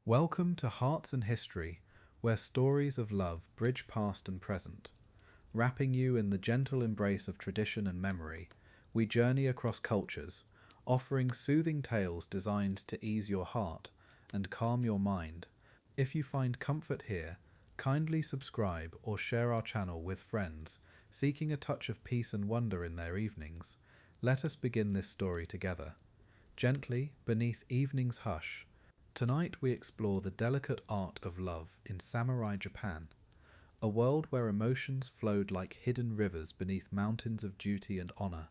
Welcome to Hearts and History, where stories of love bridge past and present. Wrapping you in the gentle embrace of tradition and memory, we journey across cultures, offering soothing tales designed to ease your heart and calm your mind. If you find comfort here, kindly subscribe or share our channel with friends seeking a touch of peace and wonder in their evenings. Let us begin this story together. Gently, beneath evening's hush, tonight we explore the delicate art of love in samurai Japan, a world where emotions flowed like hidden rivers beneath mountains of duty and honor.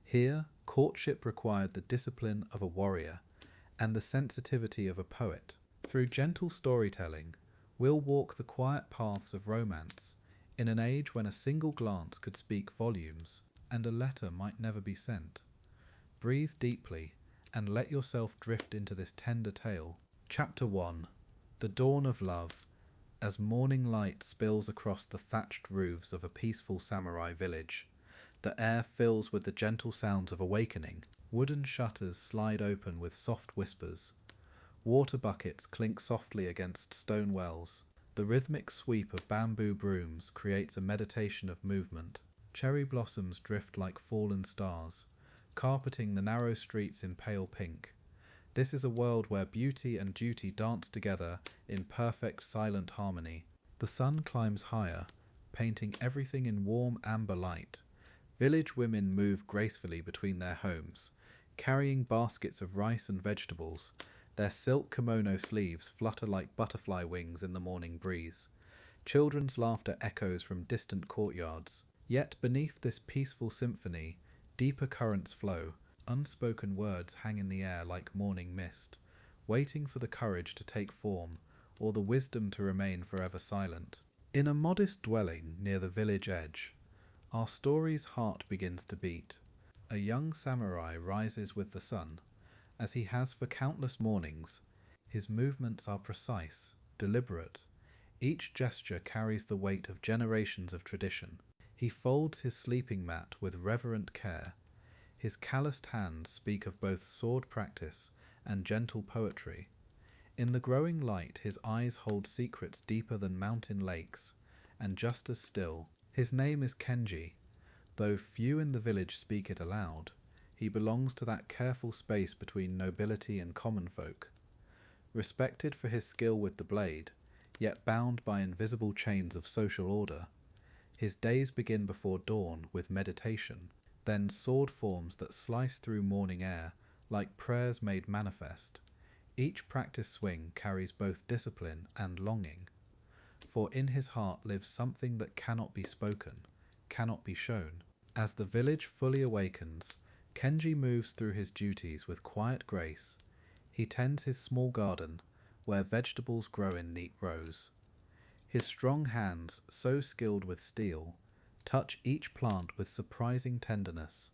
Here, courtship required the discipline of a warrior and the sensitivity of a poet. Through gentle storytelling, we'll walk the quiet paths of romance in an age when a single glance could speak volumes and a letter might never be sent. Breathe deeply and let yourself drift into this tender tale. Chapter 1. The Dawn of Love. As morning light spills across the thatched roofs of a peaceful samurai village, the air fills with the gentle sounds of awakening. Wooden shutters slide open with soft whispers. Water buckets clink softly against stone wells. The rhythmic sweep of bamboo brooms creates a meditation of movement. Cherry blossoms drift like fallen stars, carpeting the narrow streets in pale pink. This is a world where beauty and duty dance together in perfect silent harmony. The sun climbs higher, painting everything in warm amber light. Village women move gracefully between their homes, carrying baskets of rice and vegetables. Their silk kimono sleeves flutter like butterfly wings in the morning breeze. Children's laughter echoes from distant courtyards. Yet beneath this peaceful symphony, deeper currents flow. Unspoken words hang in the air like morning mist, waiting for the courage to take form or the wisdom to remain forever silent. In a modest dwelling near the village edge, our story's heart begins to beat. A young samurai rises with the sun, as he has for countless mornings. His movements are precise, deliberate. Each gesture carries the weight of generations of tradition. He folds his sleeping mat with reverent care. His calloused hands speak of both sword practice and gentle poetry. In the growing light, his eyes hold secrets deeper than mountain lakes, and just as still. His name is Kenji. Though few in the village speak it aloud, he belongs to that careful space between nobility and common folk. Respected for his skill with the blade, yet bound by invisible chains of social order, his days begin before dawn with meditation, then sword forms that slice through morning air like prayers made manifest. Each practice swing carries both discipline and longing, for in his heart lives something that cannot be spoken, cannot be shown. As the village fully awakens, Kenji moves through his duties with quiet grace. He tends his small garden, where vegetables grow in neat rows. His strong hands, so skilled with steel, touch each plant with surprising tenderness.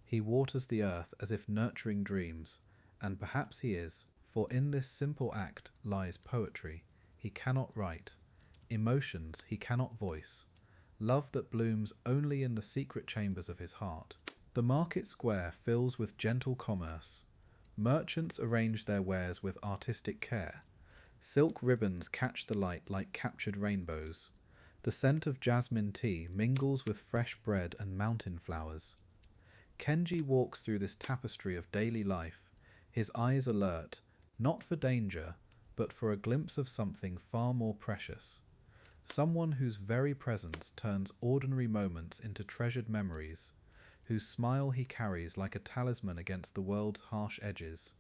He waters the earth as if nurturing dreams, and perhaps he is, for in this simple act lies poetry he cannot write, emotions he cannot voice, love that blooms only in the secret chambers of his heart. The market square fills with gentle commerce. Merchants arrange their wares with artistic care. Silk ribbons catch the light like captured rainbows. The scent of jasmine tea mingles with fresh bread and mountain flowers. Kenji walks through this tapestry of daily life, his eyes alert, not for danger, but for a glimpse of something far more precious. Someone whose very presence turns ordinary moments into treasured memories, whose smile he carries like a talisman against the world's harsh edges.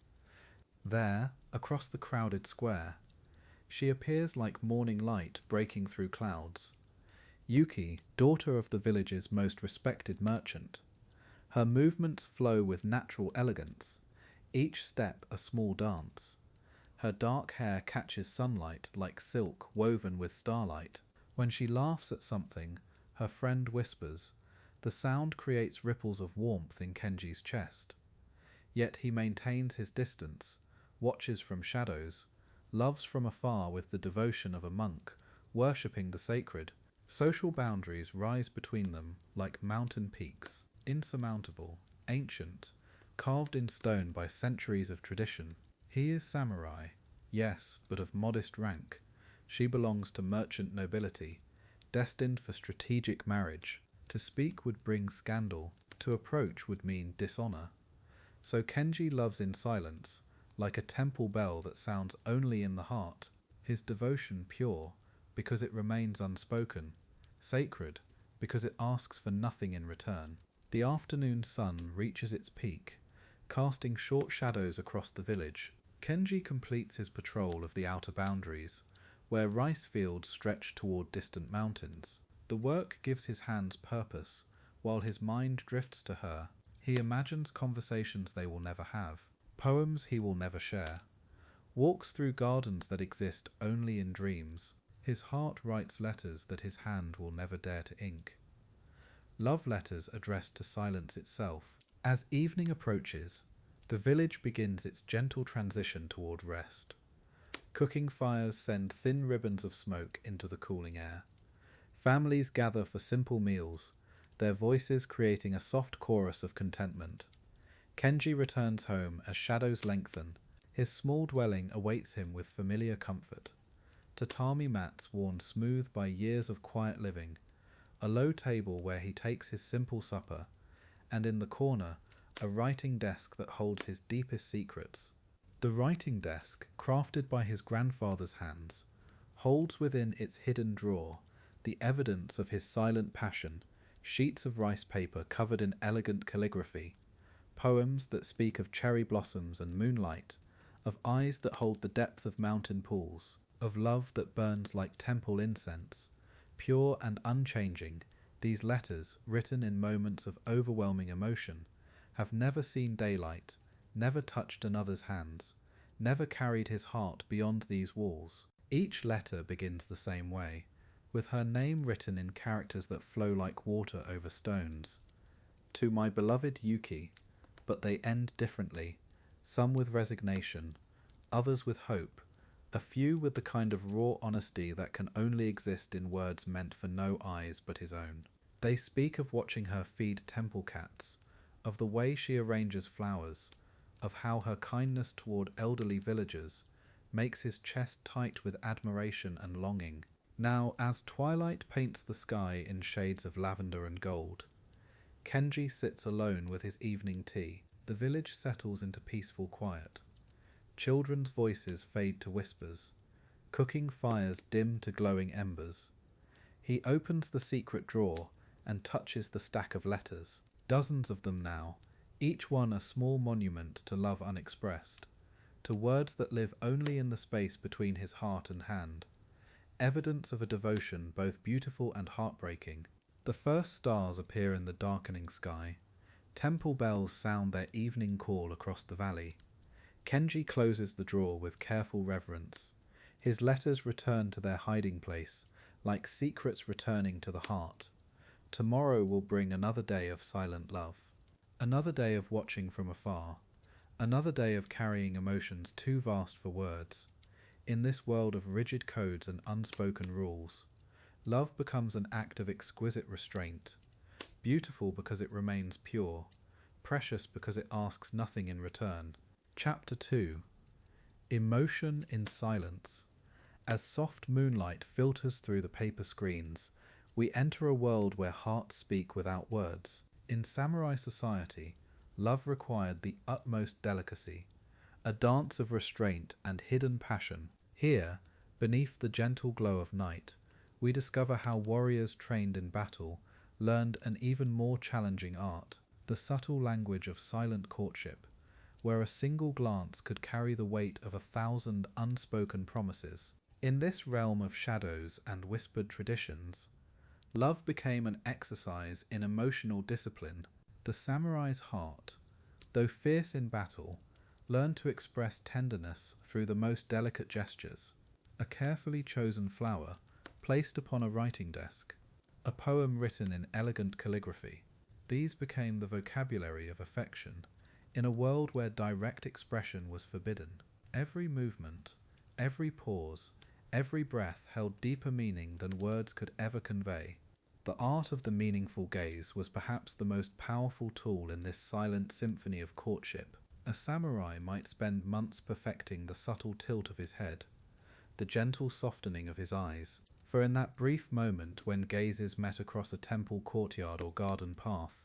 There, across the crowded square, she appears like morning light breaking through clouds. Yuki, daughter of the village's most respected merchant. Her movements flow with natural elegance, each step a small dance. Her dark hair catches sunlight like silk woven with starlight. When she laughs at something, her friend whispers. The sound creates ripples of warmth in Kenji's chest. Yet he maintains his distance, watches from shadows, loves from afar with the devotion of a monk, worshipping the sacred. Social boundaries rise between them like mountain peaks, insurmountable, ancient, carved in stone by centuries of tradition. He is samurai, Yes, but of modest rank. She belongs to merchant nobility, destined for strategic marriage. To speak would bring scandal, to approach would mean dishonour. So Kenji loves in silence, like a temple bell that sounds only in the heart, his devotion pure, because it remains unspoken, sacred, because it asks for nothing in return. The afternoon sun reaches its peak, casting short shadows across the village. Kenji completes his patrol of the outer boundaries, where rice fields stretch toward distant mountains. The work gives his hands purpose, while his mind drifts to her. He imagines conversations they will never have, poems he will never share, walks through gardens that exist only in dreams. His heart writes letters that his hand will never dare to ink. Love letters addressed to silence itself. As evening approaches, the village begins its gentle transition toward rest. Cooking fires send thin ribbons of smoke into the cooling air. Families gather for simple meals, their voices creating a soft chorus of contentment. Kenji returns home as shadows lengthen. His small dwelling awaits him with familiar comfort. Tatami mats worn smooth by years of quiet living, a low table where he takes his simple supper, and in the corner, a writing desk that holds his deepest secrets. The writing desk, crafted by his grandfather's hands, holds within its hidden drawer the evidence of his silent passion, sheets of rice paper covered in elegant calligraphy, poems that speak of cherry blossoms and moonlight, of eyes that hold the depth of mountain pools, of love that burns like temple incense. Pure and unchanging, these letters, written in moments of overwhelming emotion, have never seen daylight, never touched another's hands, never carried his heart beyond these walls. Each letter begins the same way, with her name written in characters that flow like water over stones. To my beloved Yuki, but they end differently, some with resignation, others with hope, a few with the kind of raw honesty that can only exist in words meant for no eyes but his own. They speak of watching her feed temple cats, of the way she arranges flowers, of how her kindness toward elderly villagers makes his chest tight with admiration and longing. Now, as twilight paints the sky in shades of lavender and gold, Kenji sits alone with his evening tea. The village settles into peaceful quiet. Children's voices fade to whispers. Cooking fires dim to glowing embers. He opens the secret drawer and touches the stack of letters. Dozens of them now, each one a small monument to love unexpressed, to words that live only in the space between his heart and hand. Evidence of a devotion both beautiful and heartbreaking. The first stars appear in the darkening sky. Temple bells sound their evening call across the valley. Kenji closes the drawer with careful reverence. His letters return to their hiding place, like secrets returning to the heart. Tomorrow will bring another day of silent love. Another day of watching from afar. Another day of carrying emotions too vast for words. In this world of rigid codes and unspoken rules, love becomes an act of exquisite restraint. Beautiful because it remains pure. Precious because it asks nothing in return. Chapter 2. Emotion in Silence. As soft moonlight filters through the paper screens, we enter a world where hearts speak without words. In samurai society, love required the utmost delicacy, a dance of restraint and hidden passion. Here, beneath the gentle glow of night, we discover how warriors trained in battle learned an even more challenging art, the subtle language of silent courtship, where a single glance could carry the weight of 1,000 unspoken promises. In this realm of shadows and whispered traditions, love became an exercise in emotional discipline. The samurai's heart, though fierce in battle, learned to express tenderness through the most delicate gestures. A carefully chosen flower placed upon a writing desk, a poem written in elegant calligraphy. These became the vocabulary of affection, in a world where direct expression was forbidden. Every movement, every pause, every breath held deeper meaning than words could ever convey. The art of the meaningful gaze was perhaps the most powerful tool in this silent symphony of courtship. A samurai might spend months perfecting the subtle tilt of his head, the gentle softening of his eyes, for in that brief moment when gazes met across a temple courtyard or garden path,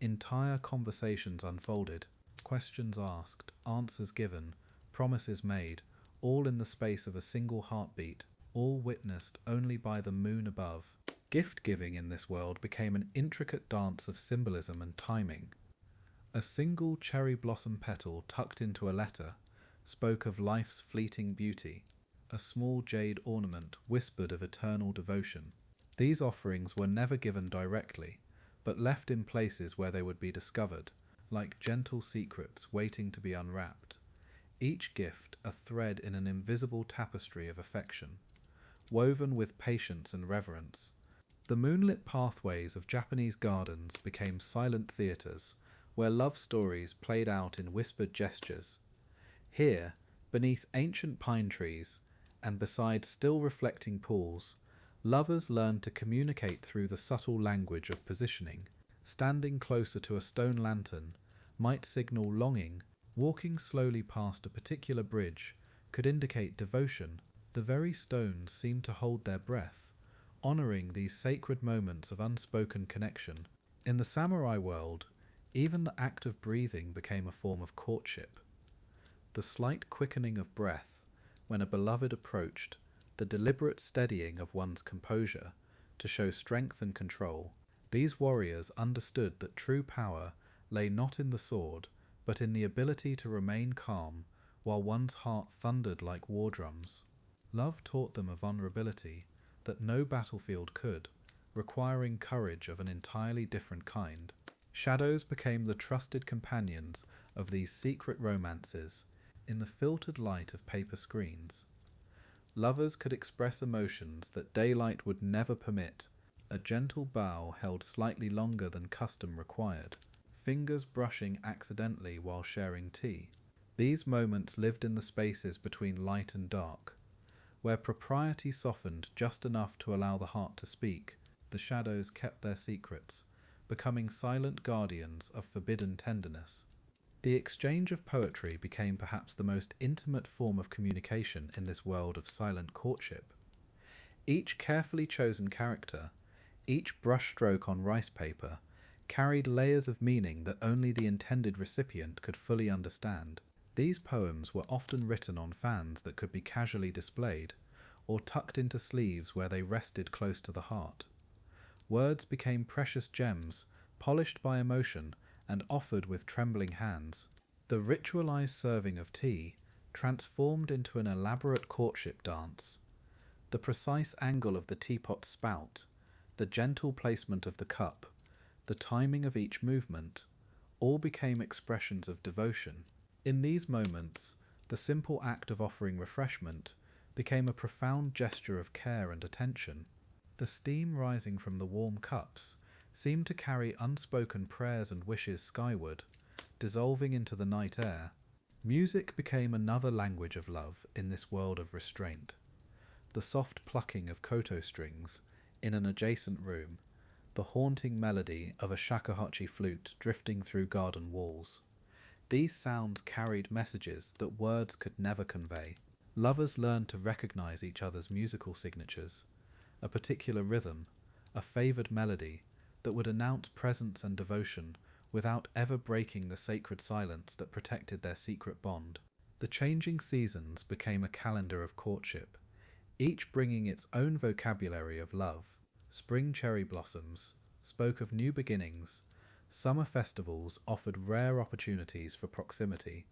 entire conversations unfolded, questions asked, answers given, promises made, all in the space of a single heartbeat, all witnessed only by the moon above. Gift-giving in this world became an intricate dance of symbolism and timing. A single cherry blossom petal tucked into a letter spoke of life's fleeting beauty. A small jade ornament whispered of eternal devotion. These offerings were never given directly, but left in places where they would be discovered, like gentle secrets waiting to be unwrapped. Each gift a thread in an invisible tapestry of affection, woven with patience and reverence. The moonlit pathways of Japanese gardens became silent theatres, where love stories played out in whispered gestures. Here, beneath ancient pine trees, and beside still reflecting pools, lovers learned to communicate through the subtle language of positioning. Standing closer to a stone lantern might signal longing. Walking slowly past a particular bridge could indicate devotion. The very stones seemed to hold their breath, honouring these sacred moments of unspoken connection. In the samurai world, even the act of breathing became a form of courtship. The slight quickening of breath when a beloved approached, the deliberate steadying of one's composure to show strength and control. These warriors understood that true power lay not in the sword, but in the ability to remain calm while one's heart thundered like war drums. Love taught them a vulnerability that no battlefield could, requiring courage of an entirely different kind. Shadows became the trusted companions of these secret romances in the filtered light of paper screens. Lovers could express emotions that daylight would never permit. A gentle bow held slightly longer than custom required, fingers brushing accidentally while sharing tea. These moments lived in the spaces between light and dark, where propriety softened just enough to allow the heart to speak. The shadows kept their secrets, becoming silent guardians of forbidden tenderness. The exchange of poetry became perhaps the most intimate form of communication in this world of silent courtship. Each carefully chosen character, each brushstroke on rice paper, carried layers of meaning that only the intended recipient could fully understand. These poems were often written on fans that could be casually displayed, or tucked into sleeves where they rested close to the heart. Words became precious gems, polished by emotion and offered with trembling hands. The ritualized serving of tea transformed into an elaborate courtship dance. The precise angle of the teapot's spout, the gentle placement of the cup, the timing of each movement, all became expressions of devotion. In these moments, the simple act of offering refreshment became a profound gesture of care and attention. The steam rising from the warm cups seemed to carry unspoken prayers and wishes skyward, dissolving into the night air. Music became another language of love in this world of restraint. The soft plucking of koto strings in an adjacent room, the haunting melody of a shakuhachi flute drifting through garden walls. These sounds carried messages that words could never convey. Lovers learned to recognize each other's musical signatures, a particular rhythm, a favored melody that would announce presence and devotion without ever breaking the sacred silence that protected their secret bond. The changing seasons became a calendar of courtship, each bringing its own vocabulary of love. Spring cherry blossoms spoke of new beginnings, summer festivals offered rare opportunities for proximity,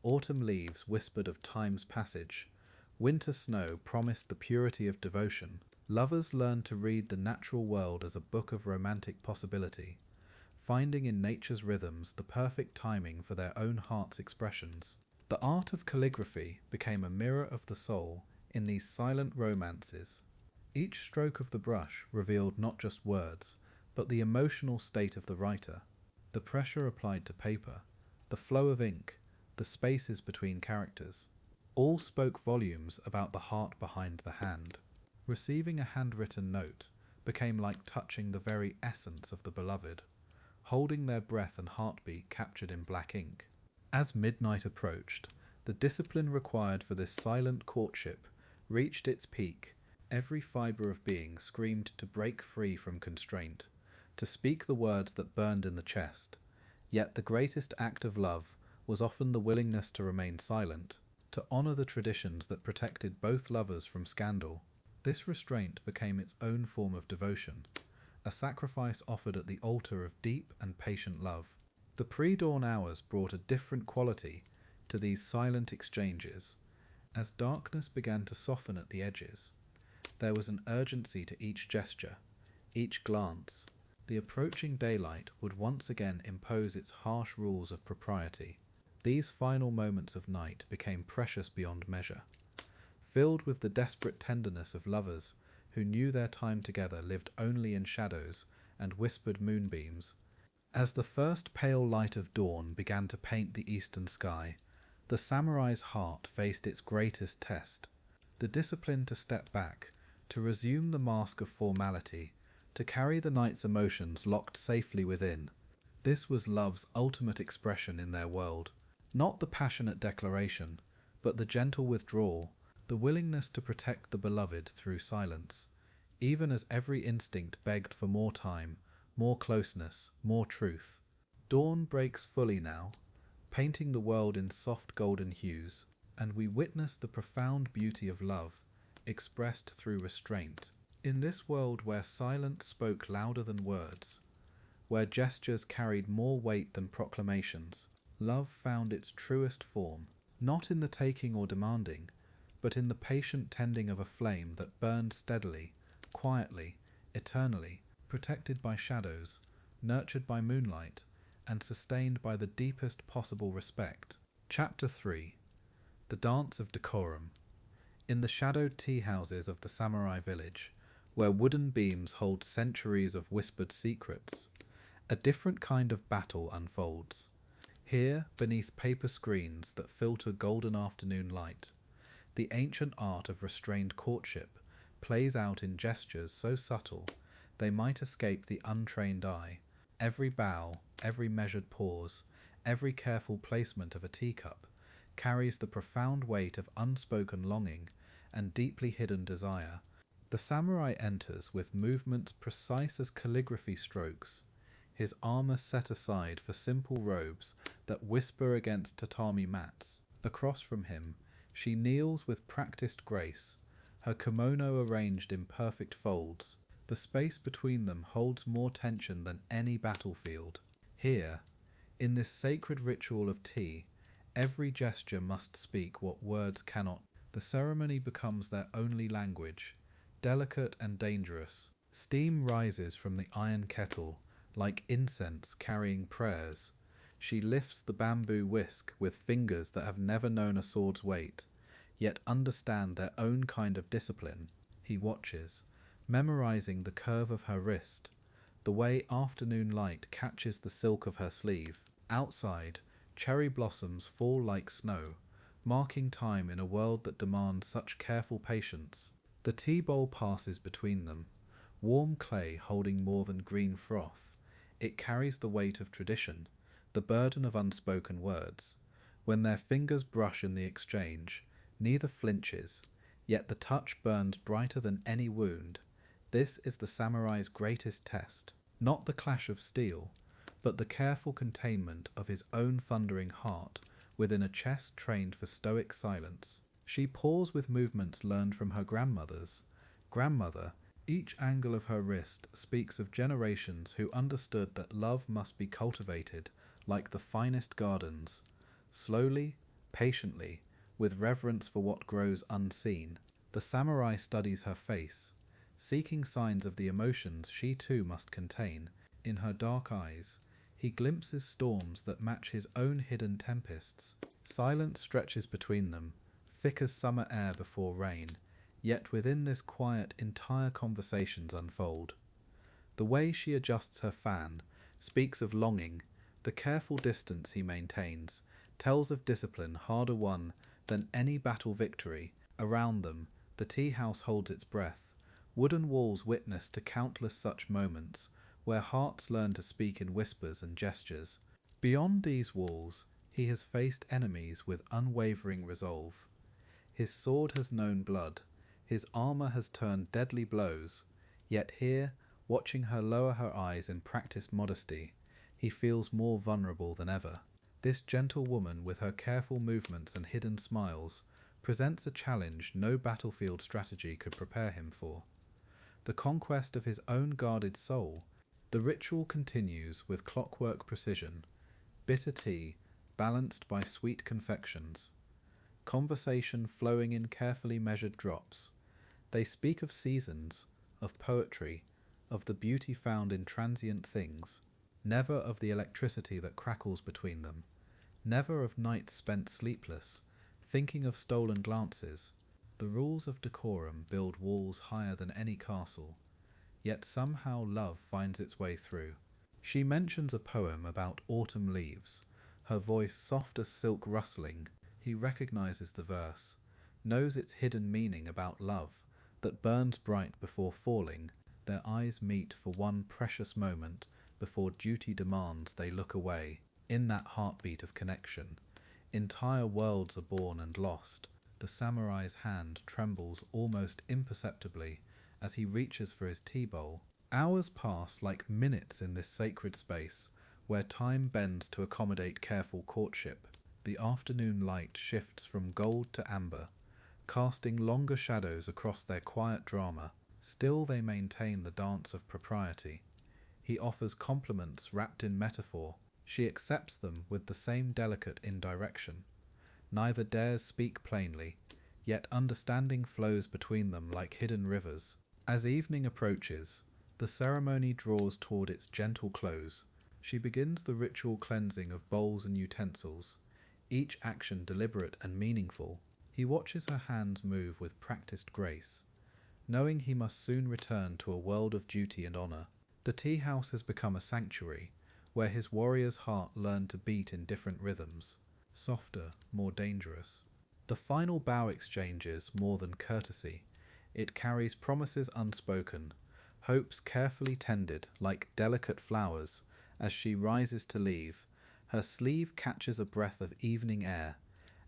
autumn leaves whispered of time's passage, winter snow promised the purity of devotion. Lovers learned to read the natural world as a book of romantic possibility, finding in nature's rhythms the perfect timing for their own heart's expressions. The art of calligraphy became a mirror of the soul in these silent romances. Each stroke of the brush revealed not just words, but the emotional state of the writer. The pressure applied to paper, the flow of ink, the spaces between characters, all spoke volumes about the heart behind the hand. Receiving a handwritten note became like touching the very essence of the beloved, holding their breath and heartbeat captured in black ink. As midnight approached, the discipline required for this silent courtship reached its peak. Every fibre of being screamed to break free from constraint, to speak the words that burned in the chest. Yet the greatest act of love was often the willingness to remain silent, to honour the traditions that protected both lovers from scandal. This restraint became its own form of devotion, a sacrifice offered at the altar of deep and patient love. The pre-dawn hours brought a different quality to these silent exchanges. As darkness began to soften at the edges, there was an urgency to each gesture, each glance. The approaching daylight would once again impose its harsh rules of propriety. These final moments of night became precious beyond measure, filled with the desperate tenderness of lovers who knew their time together lived only in shadows and whispered moonbeams. As the first pale light of dawn began to paint the eastern sky, the samurai's heart faced its greatest test. The discipline to step back, to resume the mask of formality, to carry the night's emotions locked safely within. This was love's ultimate expression in their world. Not the passionate declaration, but the gentle withdrawal, the willingness to protect the beloved through silence, even as every instinct begged for more time, more closeness, more truth. Dawn breaks fully now, painting the world in soft golden hues, and we witness the profound beauty of love, expressed through restraint. In this world where silence spoke louder than words, where gestures carried more weight than proclamations, love found its truest form, not in the taking or demanding, but in the patient tending of a flame that burned steadily, quietly, eternally, protected by shadows, nurtured by moonlight, and sustained by the deepest possible respect. Chapter 3. The Dance of Decorum. In the shadowed tea-houses of the samurai village, where wooden beams hold centuries of whispered secrets, a different kind of battle unfolds. Here, beneath paper screens that filter golden afternoon light, the ancient art of restrained courtship plays out in gestures so subtle they might escape the untrained eye. Every bow, every measured pause, every careful placement of a teacup carries the profound weight of unspoken longing and deeply hidden desire. The samurai enters with movements precise as calligraphy strokes, his armour set aside for simple robes that whisper against tatami mats. Across from him, she kneels with practiced grace, her kimono arranged in perfect folds. The space between them holds more tension than any battlefield. Here, in this sacred ritual of tea, every gesture must speak what words cannot. The ceremony becomes their only language, delicate and dangerous. Steam rises from the iron kettle, like incense carrying prayers. She lifts the bamboo whisk with fingers that have never known a sword's weight, yet understand their own kind of discipline. He watches, memorizing the curve of her wrist, the way afternoon light catches the silk of her sleeve. Outside, cherry blossoms fall like snow, marking time in a world that demands such careful patience. The tea bowl passes between them, warm clay holding more than green froth. It carries the weight of tradition, the burden of unspoken words. When their fingers brush in the exchange, neither flinches, yet the touch burns brighter than any wound. This is the samurai's greatest test, not the clash of steel, but the careful containment of his own thundering heart within a chest trained for stoic silence. She paused with movements learned from her grandmother's. Grandmother, each angle of her wrist speaks of generations who understood that love must be cultivated like the finest gardens, slowly, patiently, with reverence for what grows unseen. The samurai studies her face, seeking signs of the emotions she too must contain. In her dark eyes, he glimpses storms that match his own hidden tempests. Silence stretches between them, thick as summer air before rain, yet within this quiet entire conversations unfold. The way she adjusts her fan speaks of longing. The careful distance he maintains tells of discipline harder won than any battle victory. Around them, the tea house holds its breath. Wooden walls witness to countless such moments, where hearts learn to speak in whispers and gestures. Beyond these walls, He has faced enemies with unwavering resolve. His sword has known blood, his armour has turned deadly blows, yet here, watching her lower her eyes in practised modesty, he feels more vulnerable than ever. This gentle woman, with her careful movements and hidden smiles, presents a challenge no battlefield strategy could prepare him for. The conquest of his own guarded soul. The ritual continues with clockwork precision, bitter tea balanced by sweet confections, conversation flowing in carefully measured drops. They speak of seasons, of poetry, of the beauty found in transient things, never of the electricity that crackles between them, never of nights spent sleepless, thinking of stolen glances. The rules of decorum build walls higher than any castle, yet somehow love finds its way through. She mentions a poem about autumn leaves, her voice soft as silk rustling. He recognizes the verse, knows its hidden meaning about love that burns bright before falling. Their eyes meet for one precious moment before duty demands they look away. In that heartbeat of connection, entire worlds are born and lost. The samurai's hand trembles almost imperceptibly as he reaches for his tea bowl. Hours pass like minutes in this sacred space, where time bends to accommodate careful courtship. The afternoon light shifts from gold to amber, casting longer shadows across their quiet drama. Still they maintain the dance of propriety. He offers compliments wrapped in metaphor. She accepts them with the same delicate indirection. Neither dares speak plainly, yet understanding flows between them like hidden rivers. As evening approaches, the ceremony draws toward its gentle close. She begins the ritual cleansing of bowls and utensils, each action deliberate and meaningful. He watches her hands move with practiced grace, knowing he must soon return to a world of duty and honor. The tea house has become a sanctuary, where his warrior's heart learned to beat in different rhythms, softer, more dangerous. The final bow exchanges more than courtesy. It carries promises unspoken, hopes carefully tended like delicate flowers. As she rises to leave, her sleeve catches a breath of evening air,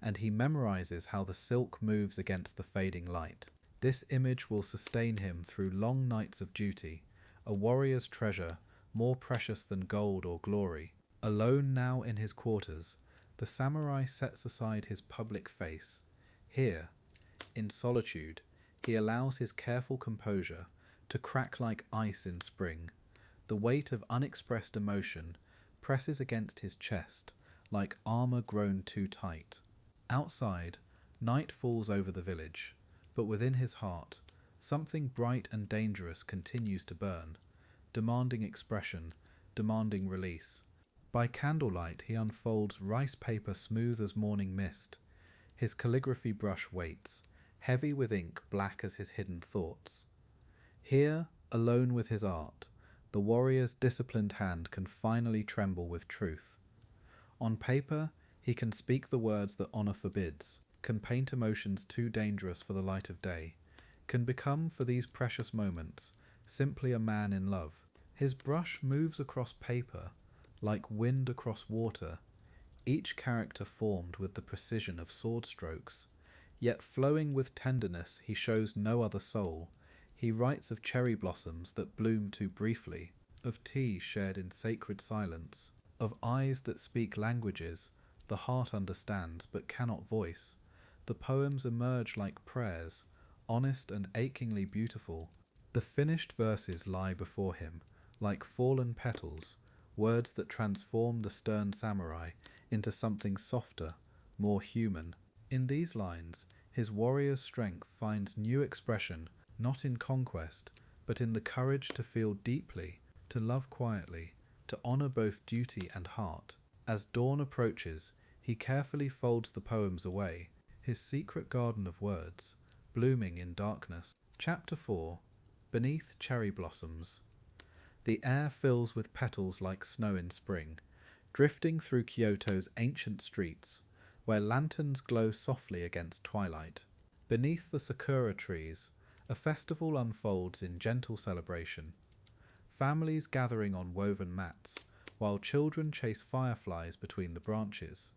and he memorizes how the silk moves against the fading light. This image will sustain him through long nights of duty, a warrior's treasure more precious than gold or glory. Alone now in his quarters, the samurai sets aside his public face. Here, in solitude, he allows his careful composure to crack like ice in spring. The weight of unexpressed emotion presses against his chest like armor grown too tight. Outside, night falls over the village, but within his heart, something bright and dangerous continues to burn, demanding expression, demanding release. By candlelight he unfolds rice paper smooth as morning mist. His calligraphy brush waits, heavy with ink black as his hidden thoughts. Here, alone with his art, the warrior's disciplined hand can finally tremble with truth. On paper, he can speak the words that honor forbids, can paint emotions too dangerous for the light of day, can become, for these precious moments, simply a man in love. His brush moves across paper, like wind across water, each character formed with the precision of sword strokes. Yet flowing with tenderness, he shows no other soul. He writes of cherry blossoms that bloom too briefly, of tea shared in sacred silence, of eyes that speak languages the heart understands but cannot voice. The poems emerge like prayers, honest and achingly beautiful. The finished verses lie before him, like fallen petals, words that transform the stern samurai into something softer, more human. In these lines, his warrior's strength finds new expression, not in conquest, but in the courage to feel deeply, to love quietly, to honor both duty and heart. As dawn approaches, he carefully folds the poems away, his secret garden of words, blooming in darkness. Chapter 4. Beneath Cherry Blossoms. The air fills with petals like snow in spring, drifting through Kyoto's ancient streets, where lanterns glow softly against twilight. Beneath the sakura trees, a festival unfolds in gentle celebration. Families gathering on woven mats, while children chase fireflies between the branches.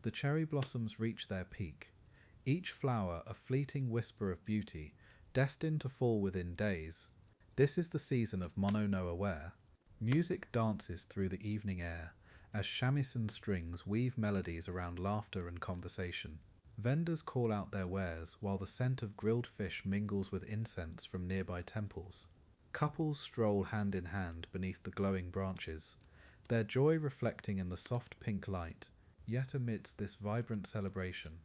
The cherry blossoms reach their peak, each flower a fleeting whisper of beauty, destined to fall within days. This is the season of Mono no Aware. Music dances through the evening air, as shamisen strings weave melodies around laughter and conversation. Vendors call out their wares, while the scent of grilled fish mingles with incense from nearby temples. Couples stroll hand in hand beneath the glowing branches, their joy reflecting in the soft pink light. Yet amidst this vibrant celebration,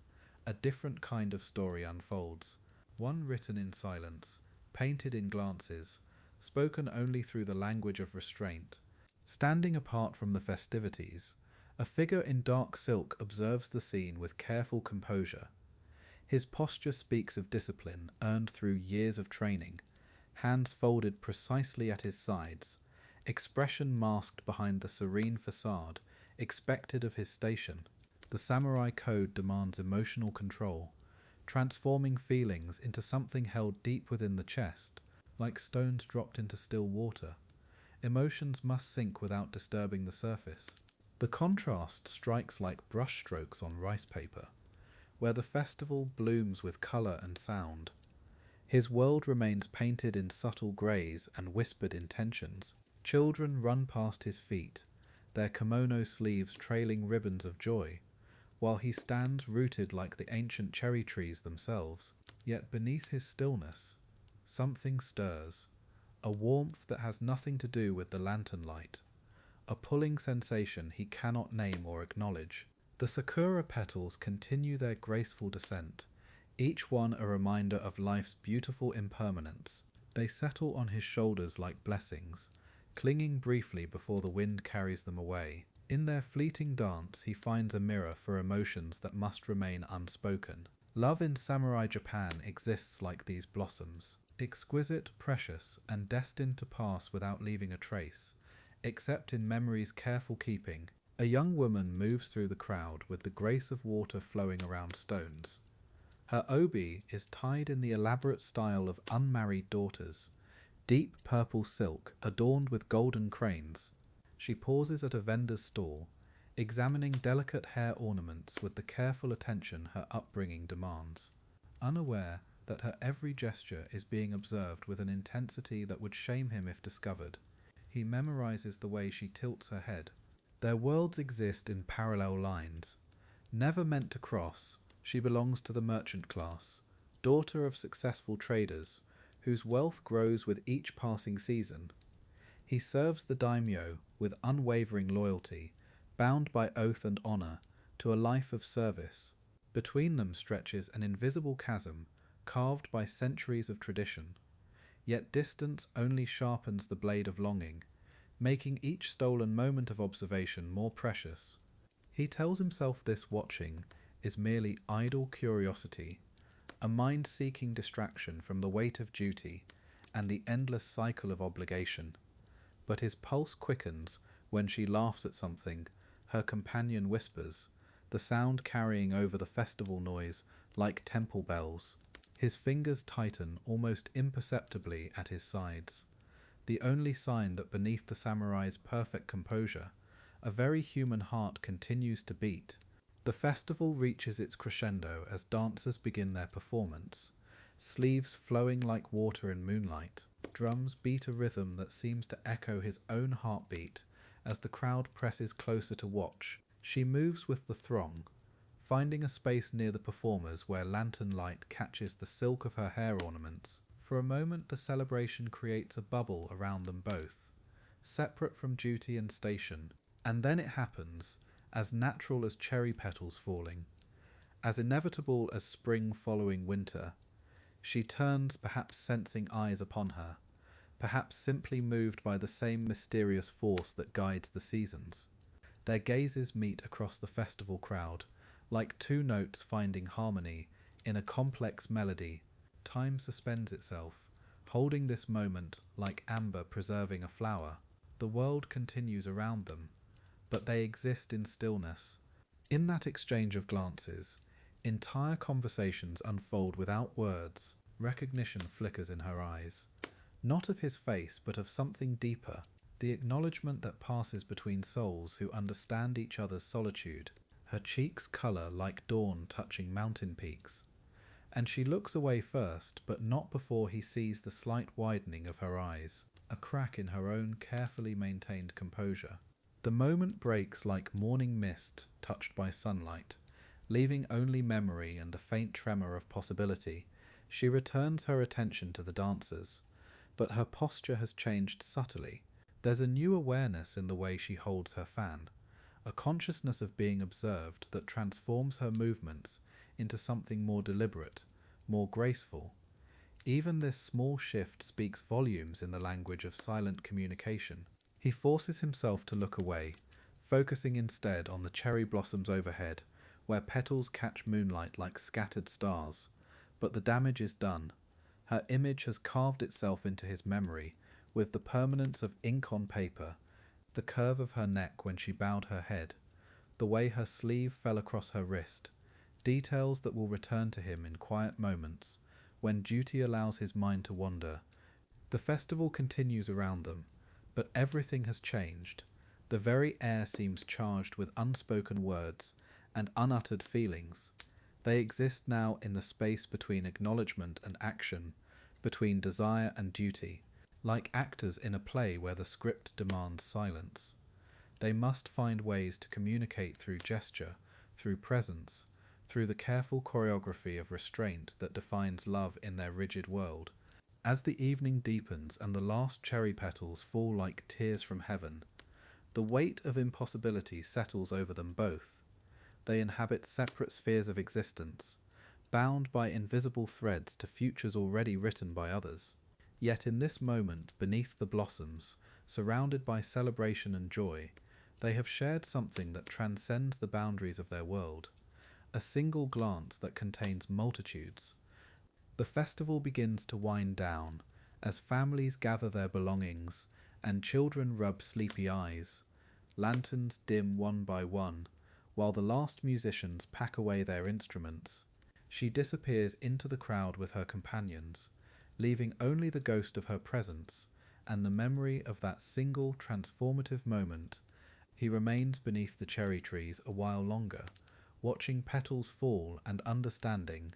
a different kind of story unfolds, one written in silence, painted in glances, spoken only through the language of restraint. Standing apart from the festivities, a figure in dark silk observes the scene with careful composure. His posture speaks of discipline earned through years of training, hands folded precisely at his sides, expression masked behind the serene facade expected of his station. The samurai code demands emotional control, transforming feelings into something held deep within the chest, like stones dropped into still water. Emotions must sink without disturbing the surface. The contrast strikes like brushstrokes on rice paper, where the festival blooms with colour and sound. His world remains painted in subtle greys and whispered intentions. Children run past his feet, their kimono sleeves trailing ribbons of joy, while he stands rooted like the ancient cherry trees themselves. Yet beneath his stillness, something stirs, a warmth that has nothing to do with the lantern light, a pulling sensation he cannot name or acknowledge. The sakura petals continue their graceful descent, each one a reminder of life's beautiful impermanence. They settle on his shoulders like blessings, clinging briefly before the wind carries them away. In their fleeting dance he finds a mirror for emotions that must remain unspoken. Love in samurai Japan exists like these blossoms, exquisite, precious, and destined to pass without leaving a trace, except in memory's careful keeping. A young woman moves through the crowd with the grace of water flowing around stones. Her obi is tied in the elaborate style of unmarried daughters, deep purple silk adorned with golden cranes. She pauses at a vendor's stall, examining delicate hair ornaments with the careful attention her upbringing demands, unaware that her every gesture is being observed with an intensity that would shame him if discovered. He memorizes the way she tilts her head. Their worlds exist in parallel lines. Never meant to cross, she belongs to the merchant class, daughter of successful traders, whose wealth grows with each passing season. He serves the daimyo with unwavering loyalty, bound by oath and honor to a life of service. Between them stretches an invisible chasm, carved by centuries of tradition. Yet distance only sharpens the blade of longing, making each stolen moment of observation more precious. He tells himself this watching is merely idle curiosity, a mind-seeking distraction from the weight of duty and the endless cycle of obligation. But his pulse quickens when she laughs at something her companion whispers, the sound carrying over the festival noise like temple bells. His fingers tighten almost imperceptibly at his sides, the only sign that beneath the samurai's perfect composure, a very human heart continues to beat. The festival reaches its crescendo as dancers begin their performance, sleeves flowing like water in moonlight. Drums beat a rhythm that seems to echo his own heartbeat as the crowd presses closer to watch. She moves with the throng, finding a space near the performers where lantern light catches the silk of her hair ornaments. For a moment the celebration creates a bubble around them both, separate from duty and station, and then it happens, as natural as cherry petals falling, as inevitable as spring following winter. She turns, perhaps sensing eyes upon her, perhaps simply moved by the same mysterious force that guides the seasons. Their gazes meet across the festival crowd, like two notes finding harmony in a complex melody. Time suspends itself, holding this moment like amber preserving a flower. The world continues around them, but they exist in stillness. In that exchange of glances, entire conversations unfold without words. Recognition flickers in her eyes, not of his face, but of something deeper, the acknowledgement that passes between souls who understand each other's solitude. her cheeks colour like dawn touching mountain peaks, and she looks away first, but not before he sees the slight widening of her eyes, a crack in her own carefully maintained composure. The moment breaks like morning mist touched by sunlight, leaving only memory and the faint tremor of possibility. She returns her attention to the dancers, but her posture has changed subtly. There's a new awareness in the way she holds her fan, a consciousness of being observed that transforms her movements into something more deliberate, more graceful. Even this small shift speaks volumes in the language of silent communication. He forces himself to look away, focusing instead on the cherry blossoms overhead, where petals catch moonlight like scattered stars. But the damage is done. Her image has carved itself into his memory, with the permanence of ink on paper, the curve of her neck when she bowed her head, the way her sleeve fell across her wrist, details that will return to him in quiet moments, when duty allows his mind to wander. The festival continues around them, but everything has changed. The very air seems charged with unspoken words and unuttered feelings. They exist now in the space between acknowledgement and action, between desire and duty, like actors in a play where the script demands silence. They must find ways to communicate through gesture, through presence, through the careful choreography of restraint that defines love in their rigid world. As the evening deepens and the last cherry petals fall like tears from heaven, the weight of impossibility settles over them both. They inhabit separate spheres of existence, bound by invisible threads to futures already written by others. Yet in this moment, beneath the blossoms, surrounded by celebration and joy, they have shared something that transcends the boundaries of their world, a single glance that contains multitudes. The festival begins to wind down, as families gather their belongings, and children rub sleepy eyes. Lanterns dim one by one, while the last musicians pack away their instruments. She disappears into the crowd with her companions, leaving only the ghost of her presence and the memory of that single transformative moment. He remains beneath the cherry trees a while longer, watching petals fall and understanding,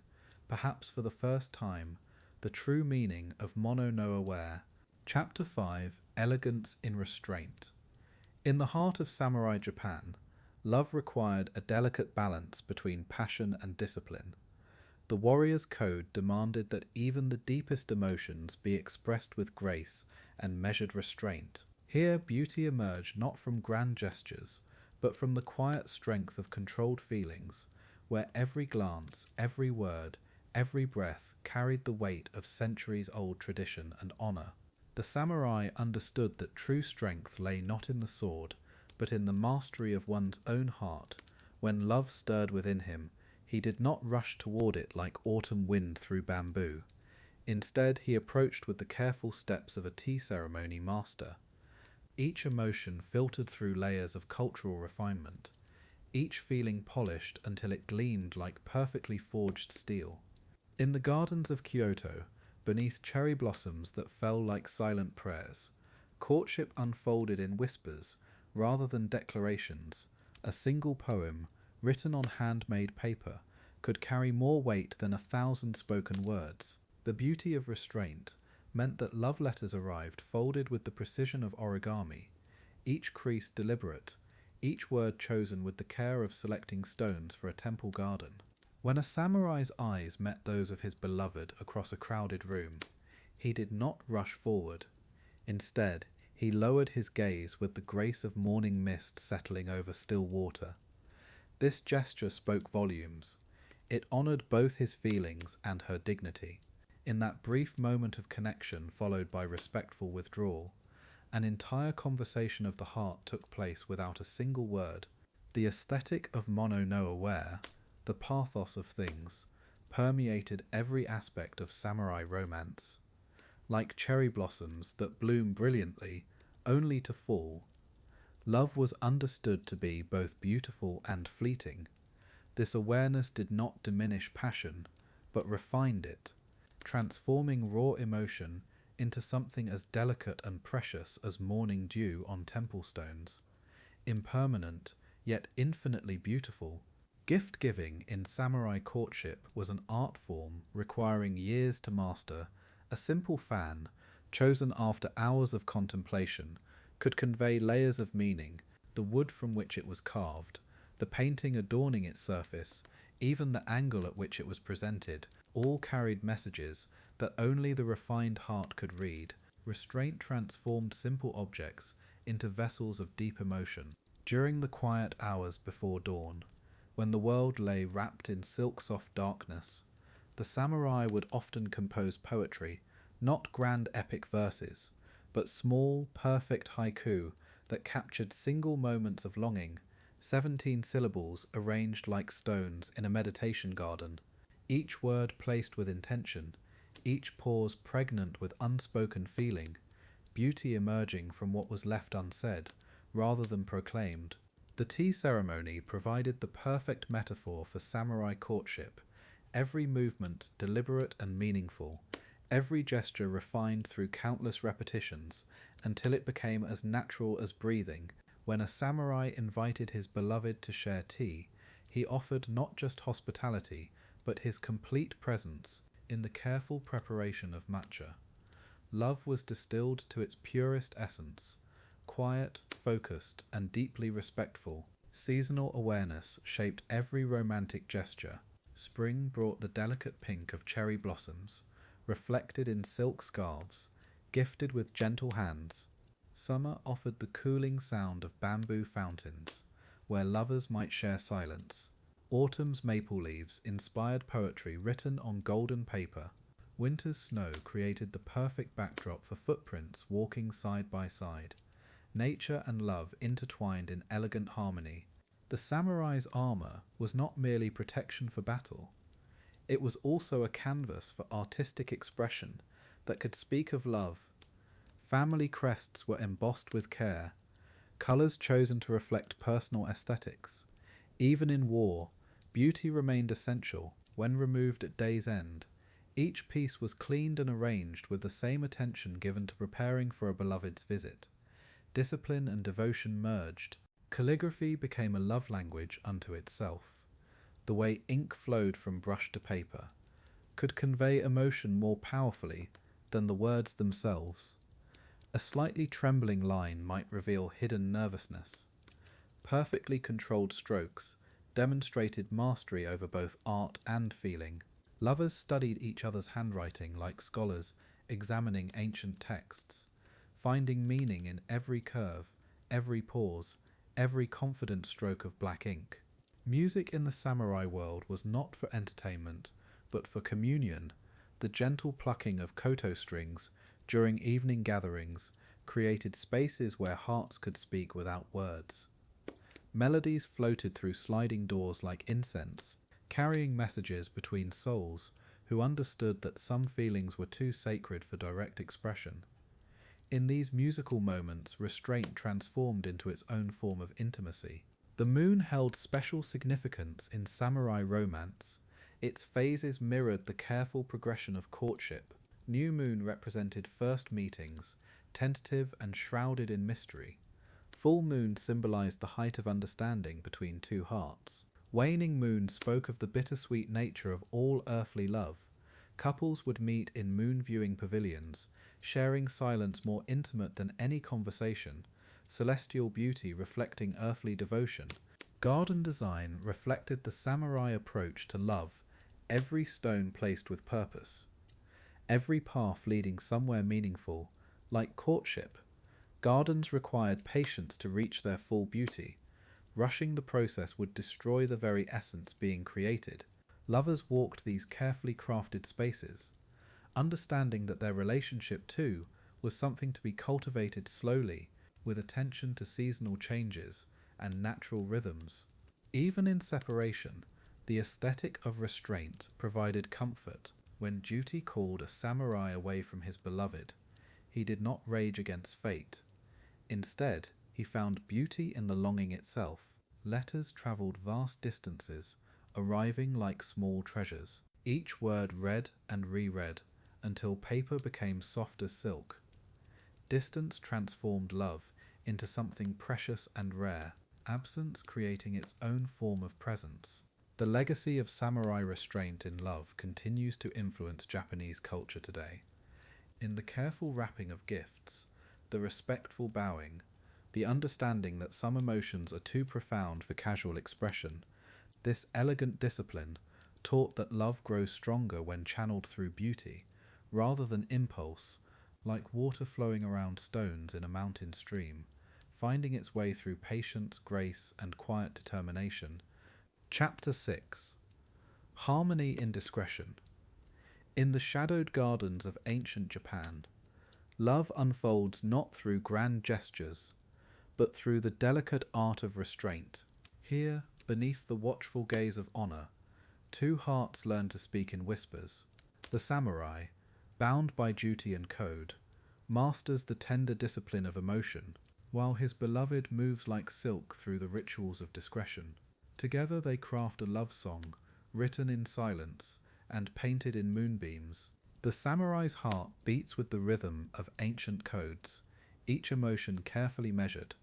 perhaps for the first time, the true meaning of mono no aware. Chapter 5: Elegance in Restraint. In the heart of samurai Japan, love required a delicate balance between passion and discipline. The warrior's code demanded that even the deepest emotions be expressed with grace and measured restraint. Here beauty emerged not from grand gestures, but from the quiet strength of controlled feelings, where every glance, every word, every breath carried the weight of centuries-old tradition and honor. The samurai understood that true strength lay not in the sword, but in the mastery of one's own heart. When love stirred within him, he did not rush toward it like autumn wind through bamboo. Instead, he approached with the careful steps of a tea ceremony master. Each emotion filtered through layers of cultural refinement, each feeling polished until it gleamed like perfectly forged steel. In the gardens of Kyoto, beneath cherry blossoms that fell like silent prayers, courtship unfolded in whispers rather than declarations. A single poem, written on handmade paper, could carry more weight than 1,000 spoken words. The beauty of restraint meant that love letters arrived folded with the precision of origami, each crease deliberate, each word chosen with the care of selecting stones for a temple garden. When a samurai's eyes met those of his beloved across a crowded room, he did not rush forward. Instead, he lowered his gaze with the grace of morning mist settling over still water. This gesture spoke volumes. It honored both his feelings and her dignity. In that brief moment of connection followed by respectful withdrawal, an entire conversation of the heart took place without a single word. The aesthetic of mono no aware, the pathos of things, permeated every aspect of samurai romance. Like cherry blossoms that bloom brilliantly, only to fall, love was understood to be both beautiful and fleeting. This awareness did not diminish passion, but refined it, transforming raw emotion into something as delicate and precious as morning dew on temple stones, impermanent yet infinitely beautiful. Gift-giving in samurai courtship was an art form requiring years to master. A simple fan, chosen after hours of contemplation, could convey layers of meaning, the wood from which it was carved, the painting adorning its surface, even the angle at which it was presented, all carried messages that only the refined heart could read. Restraint transformed simple objects into vessels of deep emotion. During the quiet hours before dawn, when the world lay wrapped in silk-soft darkness, the samurai would often compose poetry, not grand epic verses, but small, perfect haiku that captured single moments of longing, 17 syllables arranged like stones in a meditation garden, each word placed with intention, each pause pregnant with unspoken feeling, beauty emerging from what was left unsaid, rather than proclaimed. The tea ceremony provided the perfect metaphor for samurai courtship, every movement deliberate and meaningful, every gesture refined through countless repetitions, until it became as natural as breathing. When a samurai invited his beloved to share tea, he offered not just hospitality, but his complete presence in the careful preparation of matcha. Love was distilled to its purest essence, quiet, focused, and deeply respectful. Seasonal awareness shaped every romantic gesture. Spring brought the delicate pink of cherry blossoms, reflected in silk scarves, gifted with gentle hands. Summer offered the cooling sound of bamboo fountains, where lovers might share silence. Autumn's maple leaves inspired poetry written on golden paper. Winter's snow created the perfect backdrop for footprints walking side by side. Nature and love intertwined in elegant harmony. The samurai's armor was not merely protection for battle. It was also a canvas for artistic expression that could speak of love. Family crests were embossed with care, colors chosen to reflect personal aesthetics. Even in war, beauty remained essential. When removed at day's end, each piece was cleaned and arranged with the same attention given to preparing for a beloved's visit. Discipline and devotion merged. Calligraphy became a love language unto itself. The way ink flowed from brush to paper could convey emotion more powerfully than the words themselves. A slightly trembling line might reveal hidden nervousness. Perfectly controlled strokes demonstrated mastery over both art and feeling. Lovers studied each other's handwriting like scholars examining ancient texts, finding meaning in every curve, every pause, every confident stroke of black ink. Music in the samurai world was not for entertainment, but for communion. The gentle plucking of koto strings during evening gatherings created spaces where hearts could speak without words. Melodies floated through sliding doors like incense, carrying messages between souls who understood that some feelings were too sacred for direct expression. In these musical moments, restraint transformed into its own form of intimacy. The moon held special significance in samurai romance. Its phases mirrored the careful progression of courtship. New moon represented first meetings, tentative and shrouded in mystery. Full moon symbolized the height of understanding between two hearts. Waning moon spoke of the bittersweet nature of all earthly love. Couples would meet in moon viewing pavilions, sharing silence more intimate than any conversation, celestial beauty reflecting earthly devotion. Garden design reflected the samurai approach to love, every stone placed with purpose, every path leading somewhere meaningful. Like courtship, gardens required patience to reach their full beauty. Rushing the process would destroy the very essence being created. Lovers walked these carefully crafted spaces, understanding that their relationship too was something to be cultivated slowly, with attention to seasonal changes and natural rhythms. Even in separation, the aesthetic of restraint provided comfort. When duty called a samurai away from his beloved, he did not rage against fate. Instead, he found beauty in the longing itself. Letters travelled vast distances, arriving like small treasures, each word read and reread, until paper became soft as silk. Distance transformed love into something precious and rare. absence creating its own form of presence. The legacy of samurai restraint in love continues to influence Japanese culture today. In the careful wrapping of gifts, the respectful bowing, the understanding that some emotions are too profound for casual expression, this elegant discipline taught that love grows stronger when channeled through beauty, rather than impulse, like water flowing around stones in a mountain stream, finding its way through patience, grace, and quiet determination. Chapter 6. Harmony in Discretion. In the shadowed gardens of ancient Japan, love unfolds not through grand gestures, but through the delicate art of restraint. Here, beneath the watchful gaze of honor, two hearts learn to speak in whispers. The samurai, bound by duty and code, masters the tender discipline of emotion, while his beloved moves like silk through the rituals of discretion. Together they craft a love song, written in silence and painted in moonbeams. The samurai's heart beats with the rhythm of ancient codes, each emotion carefully measured,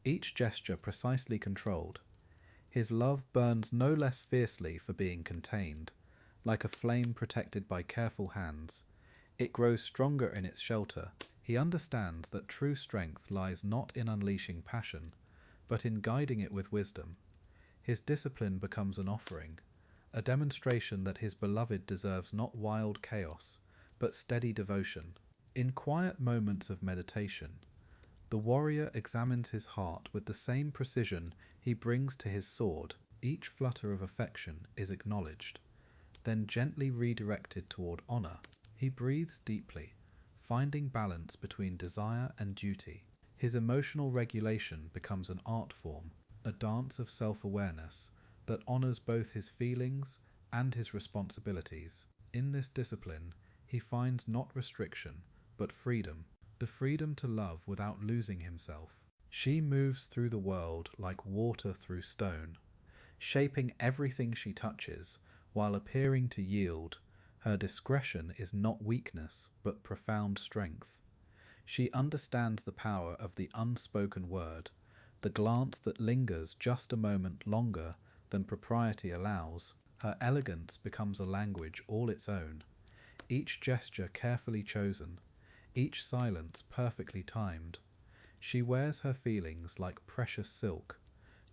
each gesture precisely controlled. His love burns no less fiercely for being contained. Like a flame protected by careful hands, it grows stronger in its shelter. He understands that true strength lies not in unleashing passion, but in guiding it with wisdom. His discipline becomes an offering, a demonstration that his beloved deserves not wild chaos, but steady devotion. In quiet moments of meditation, the warrior examines his heart with the same precision he brings to his sword. Each flutter of affection is acknowledged, then gently redirected toward honor. He breathes deeply, finding balance between desire and duty. His emotional regulation becomes an art form, a dance of self-awareness that honors both his feelings and his responsibilities. In this discipline, he finds not restriction, but freedom, the freedom to love without losing himself. She moves through the world like water through stone, shaping everything she touches, while appearing to yield. Her discretion is not weakness, but profound strength. She understands the power of the unspoken word, the glance that lingers just a moment longer than propriety allows. Her elegance becomes a language all its own, each gesture carefully chosen, each silence perfectly timed. She wears her feelings like precious silk,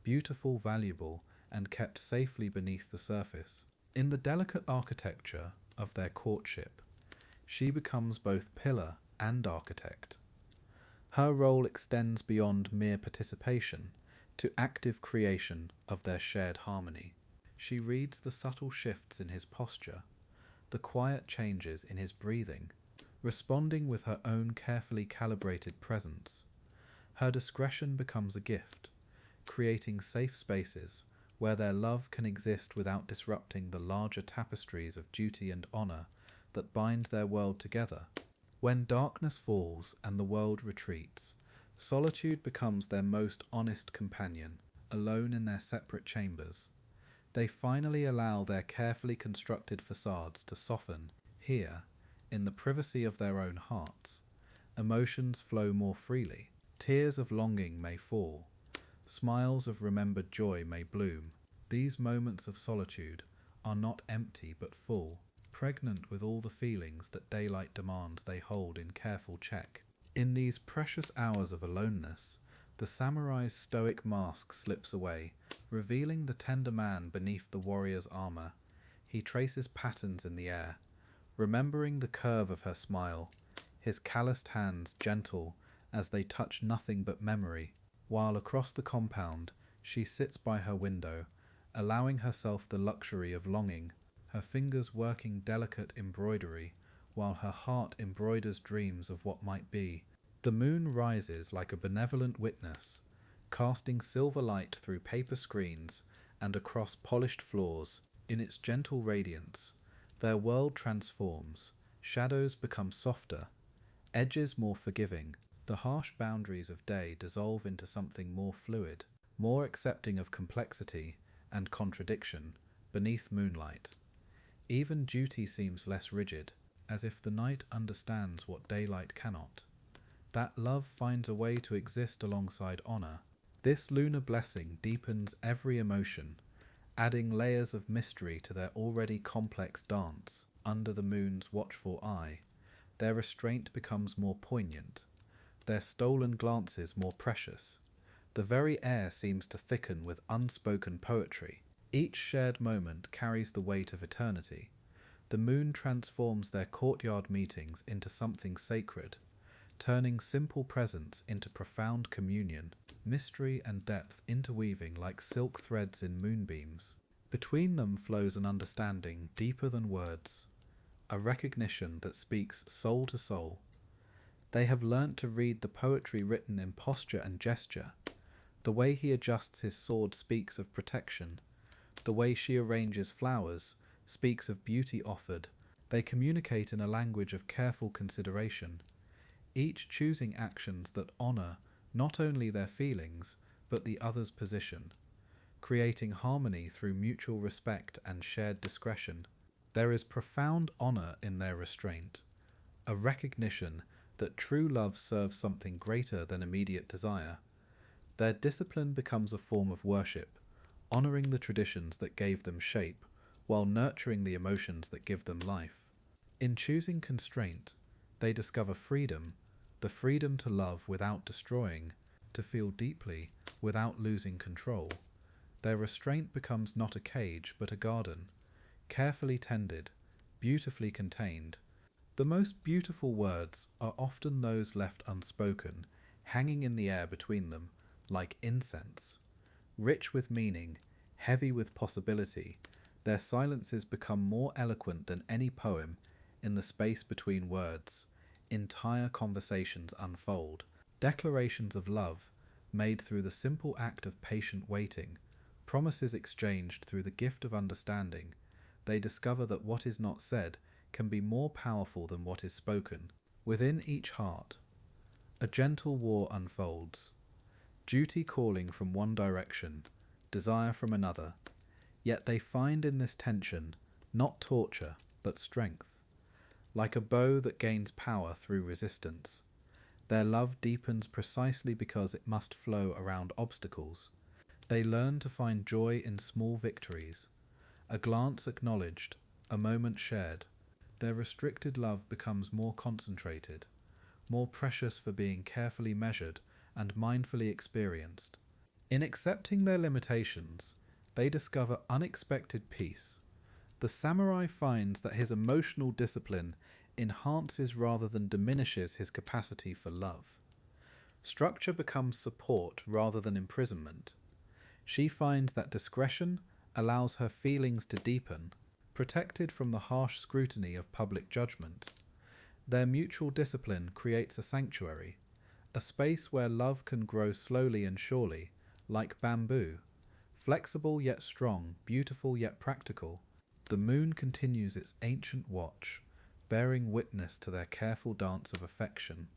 beautiful, valuable, and kept safely beneath the surface. In the delicate architecture of their courtship, she becomes both pillar and architect. Her role extends beyond mere participation to active creation of their shared harmony. She reads the subtle shifts in his posture, the quiet changes in his breathing, responding with her own carefully calibrated presence. Her discretion becomes a gift, creating safe spaces where their love can exist without disrupting the larger tapestries of duty and honor that bind their world together. When darkness falls and the world retreats, solitude becomes their most honest companion, alone in their separate chambers. They finally allow their carefully constructed facades to soften. Here, in the privacy of their own hearts, emotions flow more freely. Tears of longing may fall, smiles of remembered joy may bloom. These moments of solitude are not empty but full, pregnant with all the feelings that daylight demands they hold in careful check. In these precious hours of aloneness, the samurai's stoic mask slips away, revealing the tender man beneath the warrior's armor. He traces patterns in the air, remembering the curve of her smile, his calloused hands gentle as they touch nothing but memory. While across the compound, she sits by her window, allowing herself the luxury of longing, her fingers working delicate embroidery, while her heart embroiders dreams of what might be. The moon rises like a benevolent witness, casting silver light through paper screens and across polished floors. In its gentle radiance, their world transforms. Shadows become softer, edges more forgiving. The harsh boundaries of day dissolve into something more fluid, more accepting of complexity and contradiction beneath moonlight. Even duty seems less rigid, as if the night understands what daylight cannot. That love finds a way to exist alongside honor. This lunar blessing deepens every emotion, adding layers of mystery to their already complex dance. Under the moon's watchful eye, their restraint becomes more poignant, their stolen glances more precious. The very air seems to thicken with unspoken poetry. Each shared moment carries the weight of eternity. The moon transforms their courtyard meetings into something sacred, turning simple presence into profound communion, mystery and depth interweaving like silk threads in moonbeams. Between them flows an understanding deeper than words, a recognition that speaks soul to soul. They have learnt to read the poetry written in posture and gesture. The way he adjusts his sword speaks of protection. The way she arranges flowers speaks of beauty offered. They communicate in a language of careful consideration, each choosing actions that honour not only their feelings, but the other's position, creating harmony through mutual respect and shared discretion. There is profound honour in their restraint, a recognition that true love serves something greater than immediate desire. Their discipline becomes a form of worship, honouring the traditions that gave them shape, while nurturing the emotions that give them life. In choosing constraint, they discover freedom, the freedom to love without destroying, to feel deeply without losing control. Their restraint becomes not a cage, but a garden, carefully tended, beautifully contained. The most beautiful words are often those left unspoken, hanging in the air between them, like incense. Rich with meaning, heavy with possibility, their silences become more eloquent than any poem. In the space between words, entire conversations unfold, declarations of love made through the simple act of patient waiting, promises exchanged through the gift of understanding. They discover that what is not said can be more powerful than what is spoken. Within each heart, a gentle war unfolds, duty calling from one direction, desire from another. Yet they find in this tension not torture, but strength. Like a bow that gains power through resistance, their love deepens precisely because it must flow around obstacles. They learn to find joy in small victories, a glance acknowledged, a moment shared. Their restricted love becomes more concentrated, more precious for being carefully measured and mindfully experienced. In accepting their limitations, they discover unexpected peace. The samurai finds that his emotional discipline enhances rather than diminishes his capacity for love. Structure becomes support rather than imprisonment. She finds that discretion allows her feelings to deepen, protected from the harsh scrutiny of public judgment. Their mutual discipline creates a sanctuary, a space where love can grow slowly and surely, like bamboo, flexible yet strong, beautiful yet practical. The moon continues its ancient watch, bearing witness to their careful dance of affection.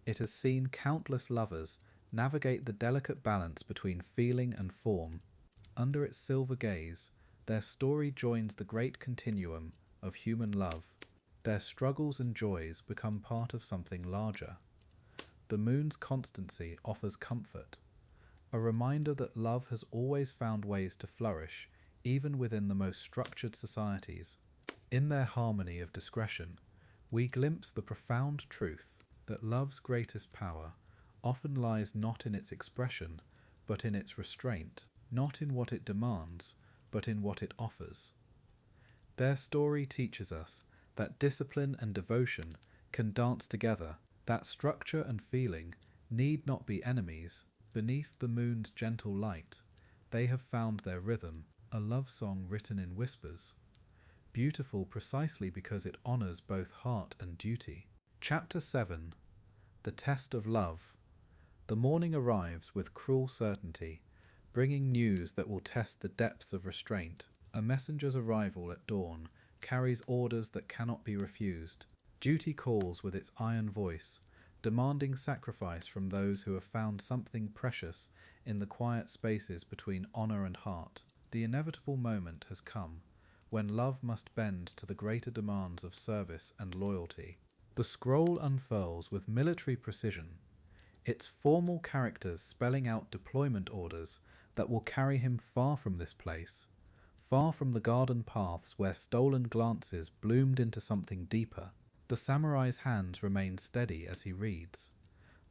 It has seen countless lovers navigate the delicate balance between feeling and form. Under its silver gaze, their story joins the great continuum of human love. Their struggles and joys become part of something larger. The moon's constancy offers comfort, a reminder that love has always found ways to flourish, even within the most structured societies. In their harmony of discretion, we glimpse the profound truth that love's greatest power often lies not in its expression, but in its restraint, not in what it demands, but in what it offers. Their story teaches us that discipline and devotion can dance together, that structure and feeling need not be enemies. Beneath the moon's gentle light, they have found their rhythm, a love song written in whispers, beautiful precisely because it honours both heart and duty. Chapter 7. The Test of Love. The morning arrives with cruel certainty, bringing news that will test the depths of restraint. A messenger's arrival at dawn carries orders that cannot be refused. Duty calls with its iron voice, demanding sacrifice from those who have found something precious in the quiet spaces between honour and heart. The inevitable moment has come, when love must bend to the greater demands of service and loyalty. The scroll unfurls with military precision. its formal characters spelling out deployment orders that will carry him far from this place, far from the garden paths where stolen glances bloomed into something deeper. The samurai's hands remain steady as he reads,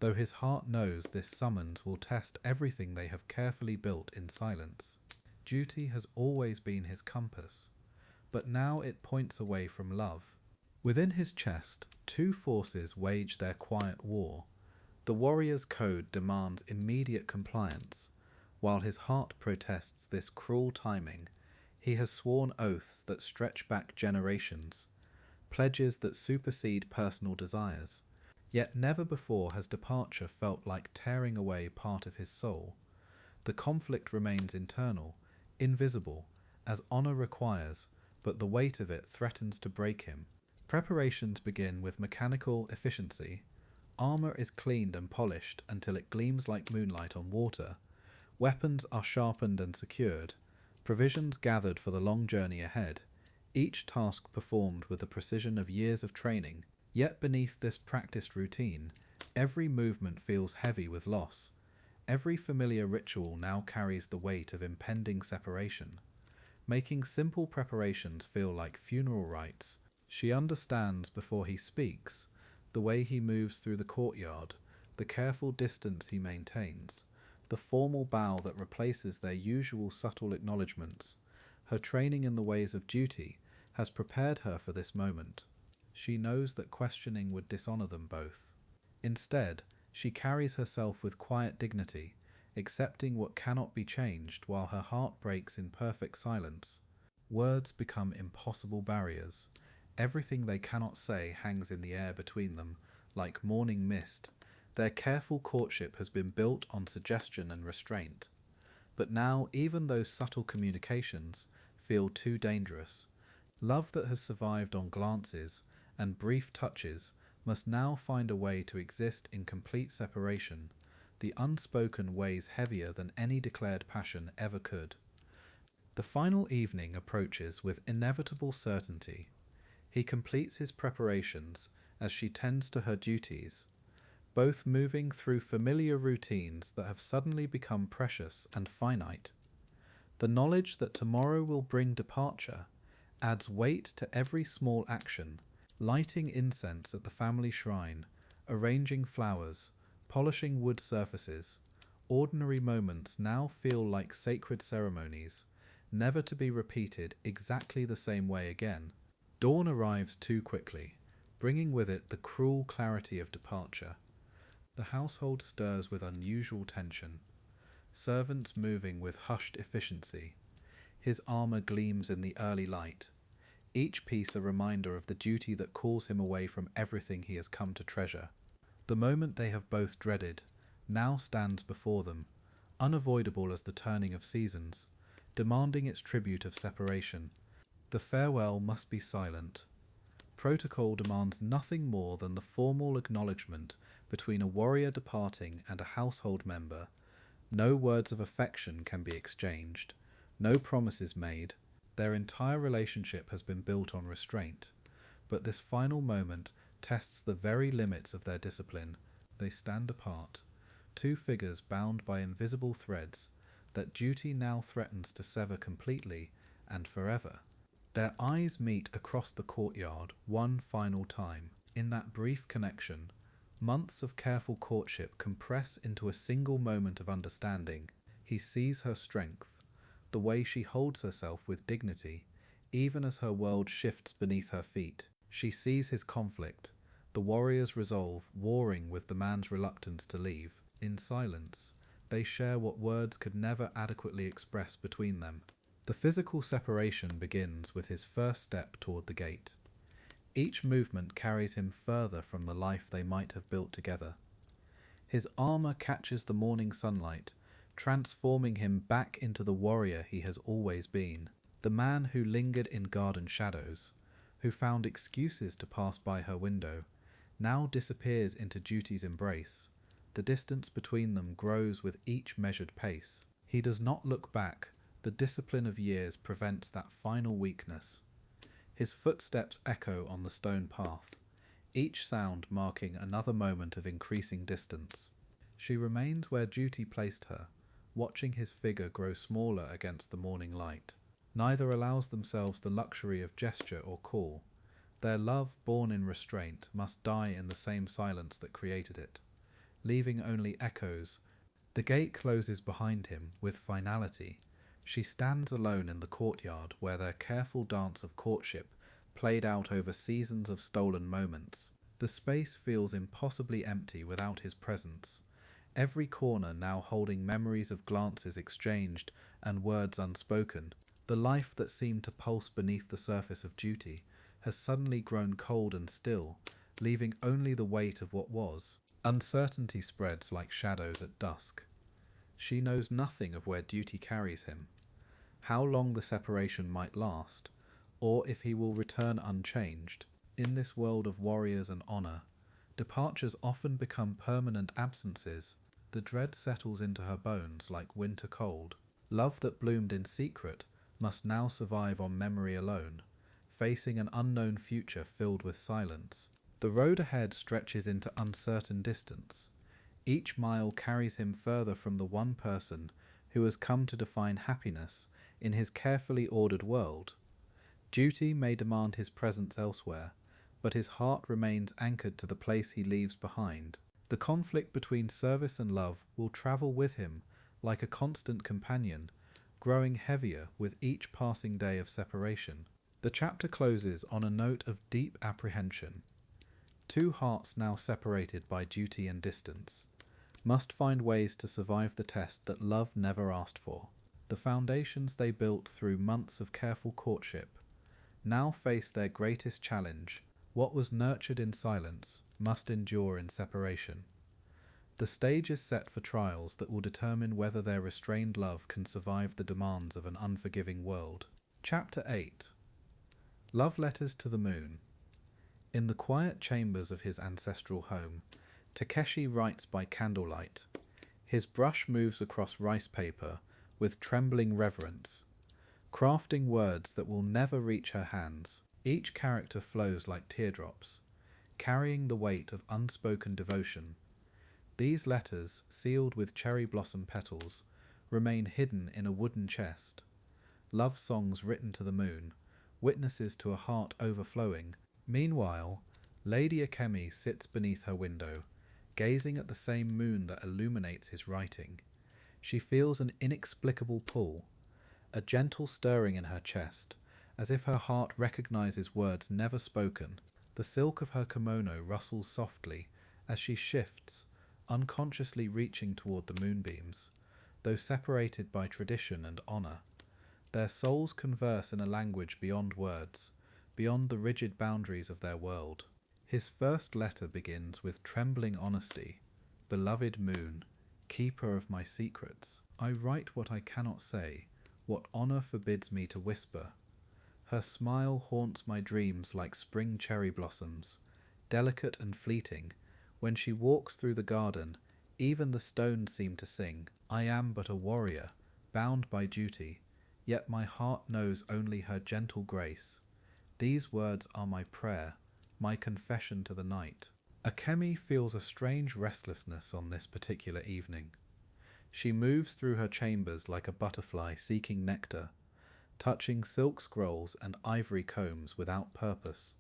though his heart knows this summons will test everything they have carefully built in silence. Duty has always been his compass, but now it points away from love. Within his chest, two forces wage their quiet war. The warrior's code demands immediate compliance, while his heart protests this cruel timing. He has sworn oaths that stretch back generations, pledges that supersede personal desires. Yet never before has departure felt like tearing away part of his soul. The conflict remains internal, invisible, as honor requires, but the weight of it threatens to break him. Preparations begin with mechanical efficiency. Armor is cleaned and polished until it gleams like moonlight on water. Weapons are sharpened and secured, provisions gathered for the long journey ahead, each task performed with the precision of years of training. Yet beneath this practiced routine, every movement feels heavy with loss. Every familiar ritual now carries the weight of impending separation, making simple preparations feel like funeral rites. She understands before he speaks, the way he moves through the courtyard, the careful distance he maintains, the formal bow that replaces their usual subtle acknowledgments. Her training in the ways of duty has prepared her for this moment. She knows that questioning would dishonor them both. Instead, she carries herself with quiet dignity, accepting what cannot be changed while her heart breaks in perfect silence. Words become impossible barriers. Everything they cannot say hangs in the air between them, like morning mist. Their careful courtship has been built on suggestion and restraint. But now even those subtle communications feel too dangerous. Love that has survived on glances and brief touches must now find a way to exist in complete separation. The unspoken weighs heavier than any declared passion ever could. The final evening approaches with inevitable certainty. He completes his preparations as she tends to her duties, both moving through familiar routines that have suddenly become precious and finite. The knowledge that tomorrow will bring departure adds weight to every small action, lighting incense at the family shrine, arranging flowers, polishing wood surfaces. Ordinary moments now feel like sacred ceremonies, never to be repeated exactly the same way again. Dawn arrives too quickly, bringing with it the cruel clarity of departure. The household stirs with unusual tension, servants moving with hushed efficiency. His armor gleams in the early light, each piece a reminder of the duty that calls him away from everything he has come to treasure. The moment they have both dreaded now stands before them, unavoidable as the turning of seasons, demanding its tribute of separation. The farewell must be silent. Protocol demands nothing more than the formal acknowledgement between a warrior departing and a household member. No words of affection can be exchanged, no promises made. Their entire relationship has been built on restraint, but this final moment tests the very limits of their discipline. They stand apart, two figures bound by invisible threads that duty now threatens to sever completely and forever. Their eyes meet across the courtyard one final time. In that brief connection, months of careful courtship compress into a single moment of understanding. He sees her strength, the way she holds herself with dignity, even as her world shifts beneath her feet. She sees his conflict, the warrior's resolve warring with the man's reluctance to leave. In silence, they share what words could never adequately express between them. The physical separation begins with his first step toward the gate. Each movement carries him further from the life they might have built together. His armor catches the morning sunlight, transforming him back into the warrior he has always been. The man who lingered in garden shadows, who found excuses to pass by her window, now disappears into duty's embrace. The distance between them grows with each measured pace. He does not look back. The discipline of years prevents that final weakness. His footsteps echo on the stone path, each sound marking another moment of increasing distance. She remains where duty placed her, watching his figure grow smaller against the morning light. Neither allows themselves the luxury of gesture or call. Their love, born in restraint, must die in the same silence that created it, leaving only echoes. The gate closes behind him with finality. She stands alone in the courtyard where their careful dance of courtship played out over seasons of stolen moments. The space feels impossibly empty without his presence, every corner now holding memories of glances exchanged and words unspoken. The life that seemed to pulse beneath the surface of duty has suddenly grown cold and still, leaving only the weight of what was. Uncertainty spreads like shadows at dusk. She knows nothing of where duty carries him, how long the separation might last, or if he will return unchanged. In this world of warriors and honour, departures often become permanent absences. The dread settles into her bones like winter cold. Love that bloomed in secret must now survive on memory alone, facing an unknown future filled with silence. The road ahead stretches into uncertain distance. Each mile carries him further from the one person who has come to define happiness in his carefully ordered world. Duty may demand his presence elsewhere, but his heart remains anchored to the place he leaves behind. The conflict between service and love will travel with him like a constant companion, growing heavier with each passing day of separation. The chapter closes on a note of deep apprehension. Two hearts now separated by duty and distance must find ways to survive the test that love never asked for. The foundations they built through months of careful courtship now face their greatest challenge. What was nurtured in silence must endure in separation. The stage is set for trials that will determine whether their restrained love can survive the demands of an unforgiving world. Chapter 8. Love Letters to the Moon. In the quiet chambers of his ancestral home, Takeshi writes by candlelight. His brush moves across rice paper with trembling reverence, crafting words that will never reach her hands. Each character flows like teardrops, carrying the weight of unspoken devotion. These letters, sealed with cherry blossom petals, remain hidden in a wooden chest. Love songs written to the moon, witnesses to a heart overflowing. Meanwhile, Lady Akemi sits beneath her window, gazing at the same moon that illuminates his writing. She feels an inexplicable pull, a gentle stirring in her chest, as if her heart recognizes words never spoken. The silk of her kimono rustles softly as she shifts, unconsciously reaching toward the moonbeams. Though separated by tradition and honor, their souls converse in a language beyond words, beyond the rigid boundaries of their world. His first letter begins with trembling honesty. Beloved moon, keeper of my secrets, I write what I cannot say, what honor forbids me to whisper. Her smile haunts my dreams like spring cherry blossoms, delicate and fleeting. When she walks through the garden, even the stones seem to sing. I am but a warrior, bound by duty, yet my heart knows only her gentle grace. These words are my prayer, my confession to the night. Akemi feels a strange restlessness on this particular evening. She moves through her chambers like a butterfly seeking nectar, touching silk scrolls and ivory combs without purpose.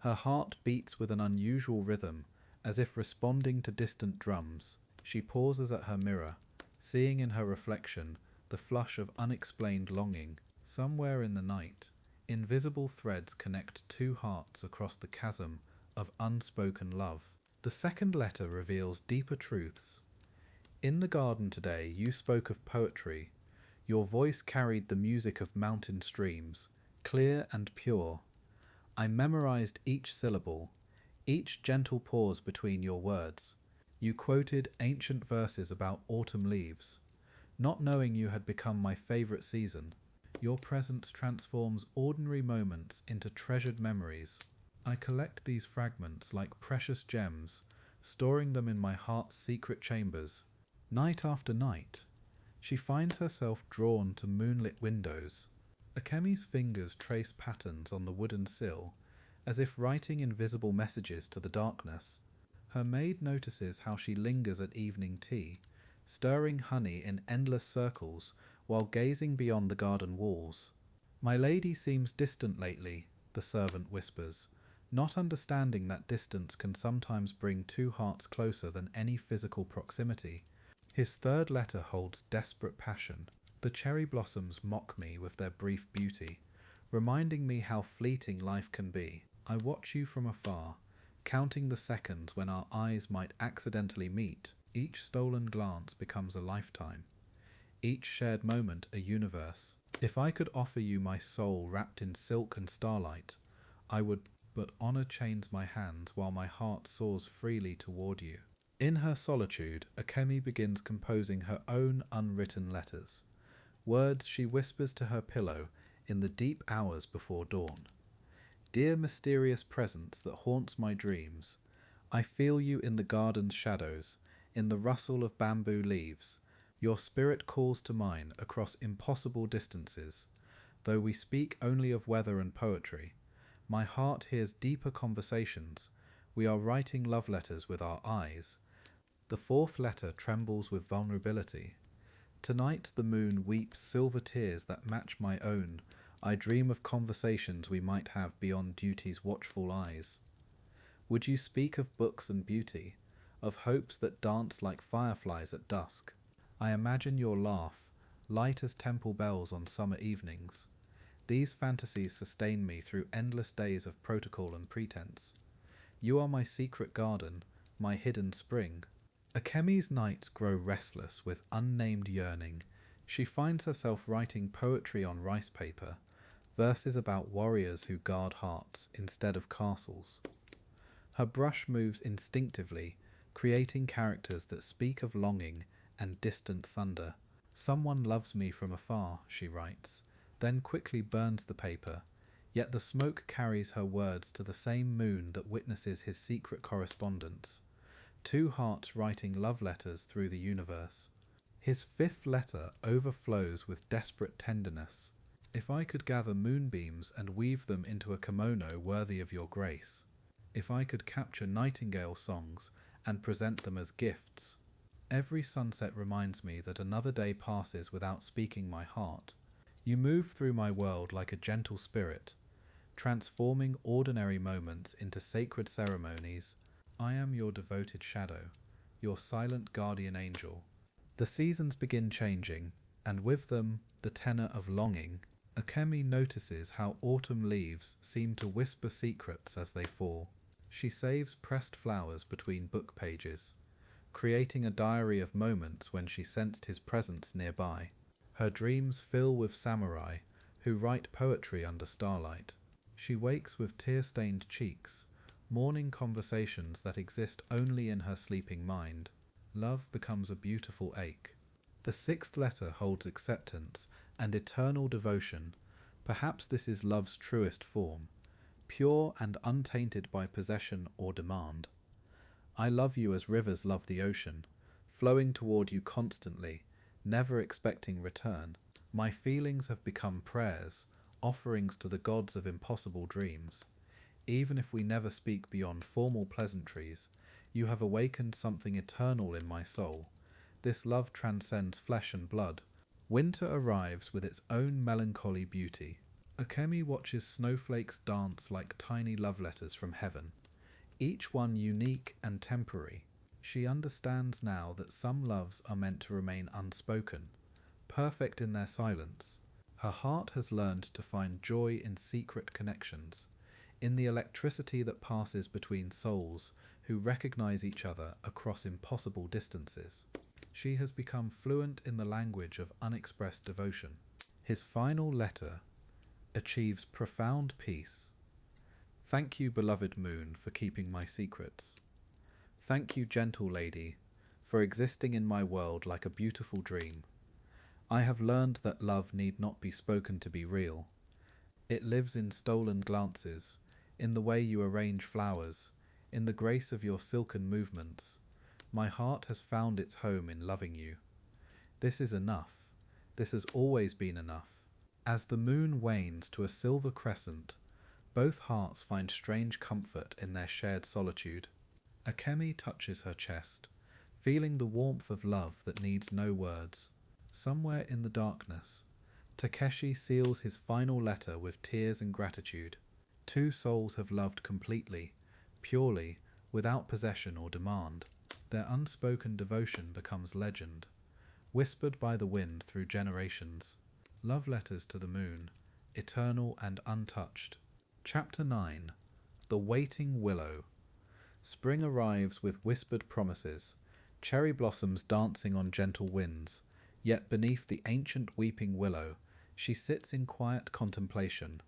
Her heart beats with an unusual rhythm, as if responding to distant drums. She pauses at her mirror, seeing in her reflection the flush of unexplained longing. Somewhere in the night, invisible threads connect two hearts across the chasm of unspoken love. The second letter reveals deeper truths. In the garden today you spoke of poetry. Your voice carried the music of mountain streams, clear and pure. I memorized each syllable, each gentle pause between your words. You quoted ancient verses about autumn leaves. Not knowing you had become my favorite season, your presence transforms ordinary moments into treasured memories. I collect these fragments like precious gems, storing them in my heart's secret chambers. Night after night, she finds herself drawn to moonlit windows. Akemi's fingers trace patterns on the wooden sill, as if writing invisible messages to the darkness. Her maid notices how she lingers at evening tea, stirring honey in endless circles while gazing beyond the garden walls. My lady seems distant lately, the servant whispers, not understanding that distance can sometimes bring two hearts closer than any physical proximity. His third letter holds desperate passion. The cherry blossoms mock me with their brief beauty, reminding me how fleeting life can be. I watch you from afar, counting the seconds when our eyes might accidentally meet. Each stolen glance becomes a lifetime, each shared moment a universe. If I could offer you my soul wrapped in silk and starlight, I would, but honor chains my hands while my heart soars freely toward you. In her solitude, Akemi begins composing her own unwritten letters, words she whispers to her pillow in the deep hours before dawn. Dear mysterious presence that haunts my dreams, I feel you in the garden's shadows, in the rustle of bamboo leaves. Your spirit calls to mine across impossible distances. Though we speak only of weather and poetry, my heart hears deeper conversations. We are writing love letters with our eyes. The fourth letter trembles with vulnerability. Tonight the moon weeps silver tears that match my own. I dream of conversations we might have beyond duty's watchful eyes. Would you speak of books and beauty, of hopes that dance like fireflies at dusk? I imagine your laugh, light as temple bells on summer evenings. These fantasies sustain me through endless days of protocol and pretense. You are my secret garden, my hidden spring. Akemi's nights grow restless with unnamed yearning. She finds herself writing poetry on rice paper, verses about warriors who guard hearts instead of castles. Her brush moves instinctively, creating characters that speak of longing and distant thunder. Someone loves me from afar, she writes, then quickly burns the paper, yet the smoke carries her words to the same moon that witnesses his secret correspondence. Two hearts writing love letters through the universe. His fifth letter overflows with desperate tenderness. If I could gather moonbeams and weave them into a kimono worthy of your grace. If I could capture nightingale songs and present them as gifts. Every sunset reminds me that another day passes without speaking my heart. You move through my world like a gentle spirit, transforming ordinary moments into sacred ceremonies. I am your devoted shadow, your silent guardian angel. The seasons begin changing, and with them the tenor of longing. Akemi notices how autumn leaves seem to whisper secrets as they fall. She saves pressed flowers between book pages, creating a diary of moments when she sensed his presence nearby. Her dreams fill with samurai who write poetry under starlight. She wakes with tear-stained cheeks, mourning conversations that exist only in her sleeping mind. Love becomes a beautiful ache. The sixth letter holds acceptance and eternal devotion. Perhaps this is love's truest form, pure and untainted by possession or demand. I love you as rivers love the ocean, flowing toward you constantly, never expecting return. My feelings have become prayers, offerings to the gods of impossible dreams. Even if we never speak beyond formal pleasantries, you have awakened something eternal in my soul. This love transcends flesh and blood. Winter arrives with its own melancholy beauty. Akemi watches snowflakes dance like tiny love letters from heaven, each one unique and temporary. She understands now that some loves are meant to remain unspoken, perfect in their silence. Her heart has learned to find joy in secret connections, in the electricity that passes between souls who recognize each other across impossible distances. She has become fluent in the language of unexpressed devotion. His final letter achieves profound peace. Thank you, beloved moon, for keeping my secrets. Thank you, gentle lady, for existing in my world like a beautiful dream. I have learned that love need not be spoken to be real. It lives in stolen glances, in the way you arrange flowers, in the grace of your silken movements. My heart has found its home in loving you. This is enough. This has always been enough. As the moon wanes to a silver crescent, both hearts find strange comfort in their shared solitude. Akemi touches her chest, feeling the warmth of love that needs no words. Somewhere in the darkness, Takeshi seals his final letter with tears and gratitude. Two souls have loved completely, purely, without possession or demand. Their unspoken devotion becomes legend, whispered by the wind through generations. Love letters to the moon, eternal and untouched. Chapter 9. The Waiting Willow. Spring arrives with whispered promises, cherry blossoms dancing on gentle winds, yet beneath the ancient weeping willow, she sits in quiet contemplation.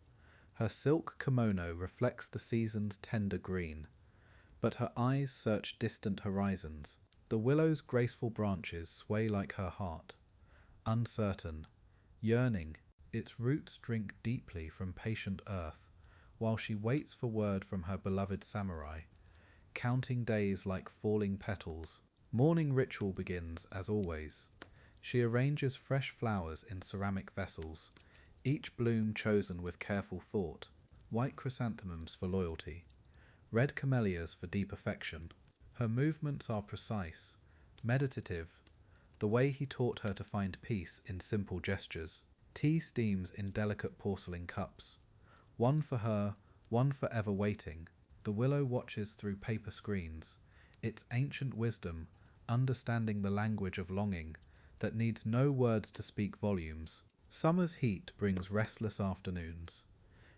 Her silk kimono reflects the season's tender green, but her eyes search distant horizons. The willow's graceful branches sway like her heart, uncertain, yearning. Its roots drink deeply from patient earth, while she waits for word from her beloved samurai, counting days like falling petals. Morning ritual begins, as always. She arranges fresh flowers in ceramic vessels, each bloom chosen with careful thought. White chrysanthemums for loyalty, red camellias for deep affection. Her movements are precise, meditative, the way he taught her to find peace in simple gestures. Tea steams in delicate porcelain cups, one for her, one forever waiting. The willow watches through paper screens, its ancient wisdom understanding the language of longing that needs no words to speak volumes. Summer's heat brings restless afternoons.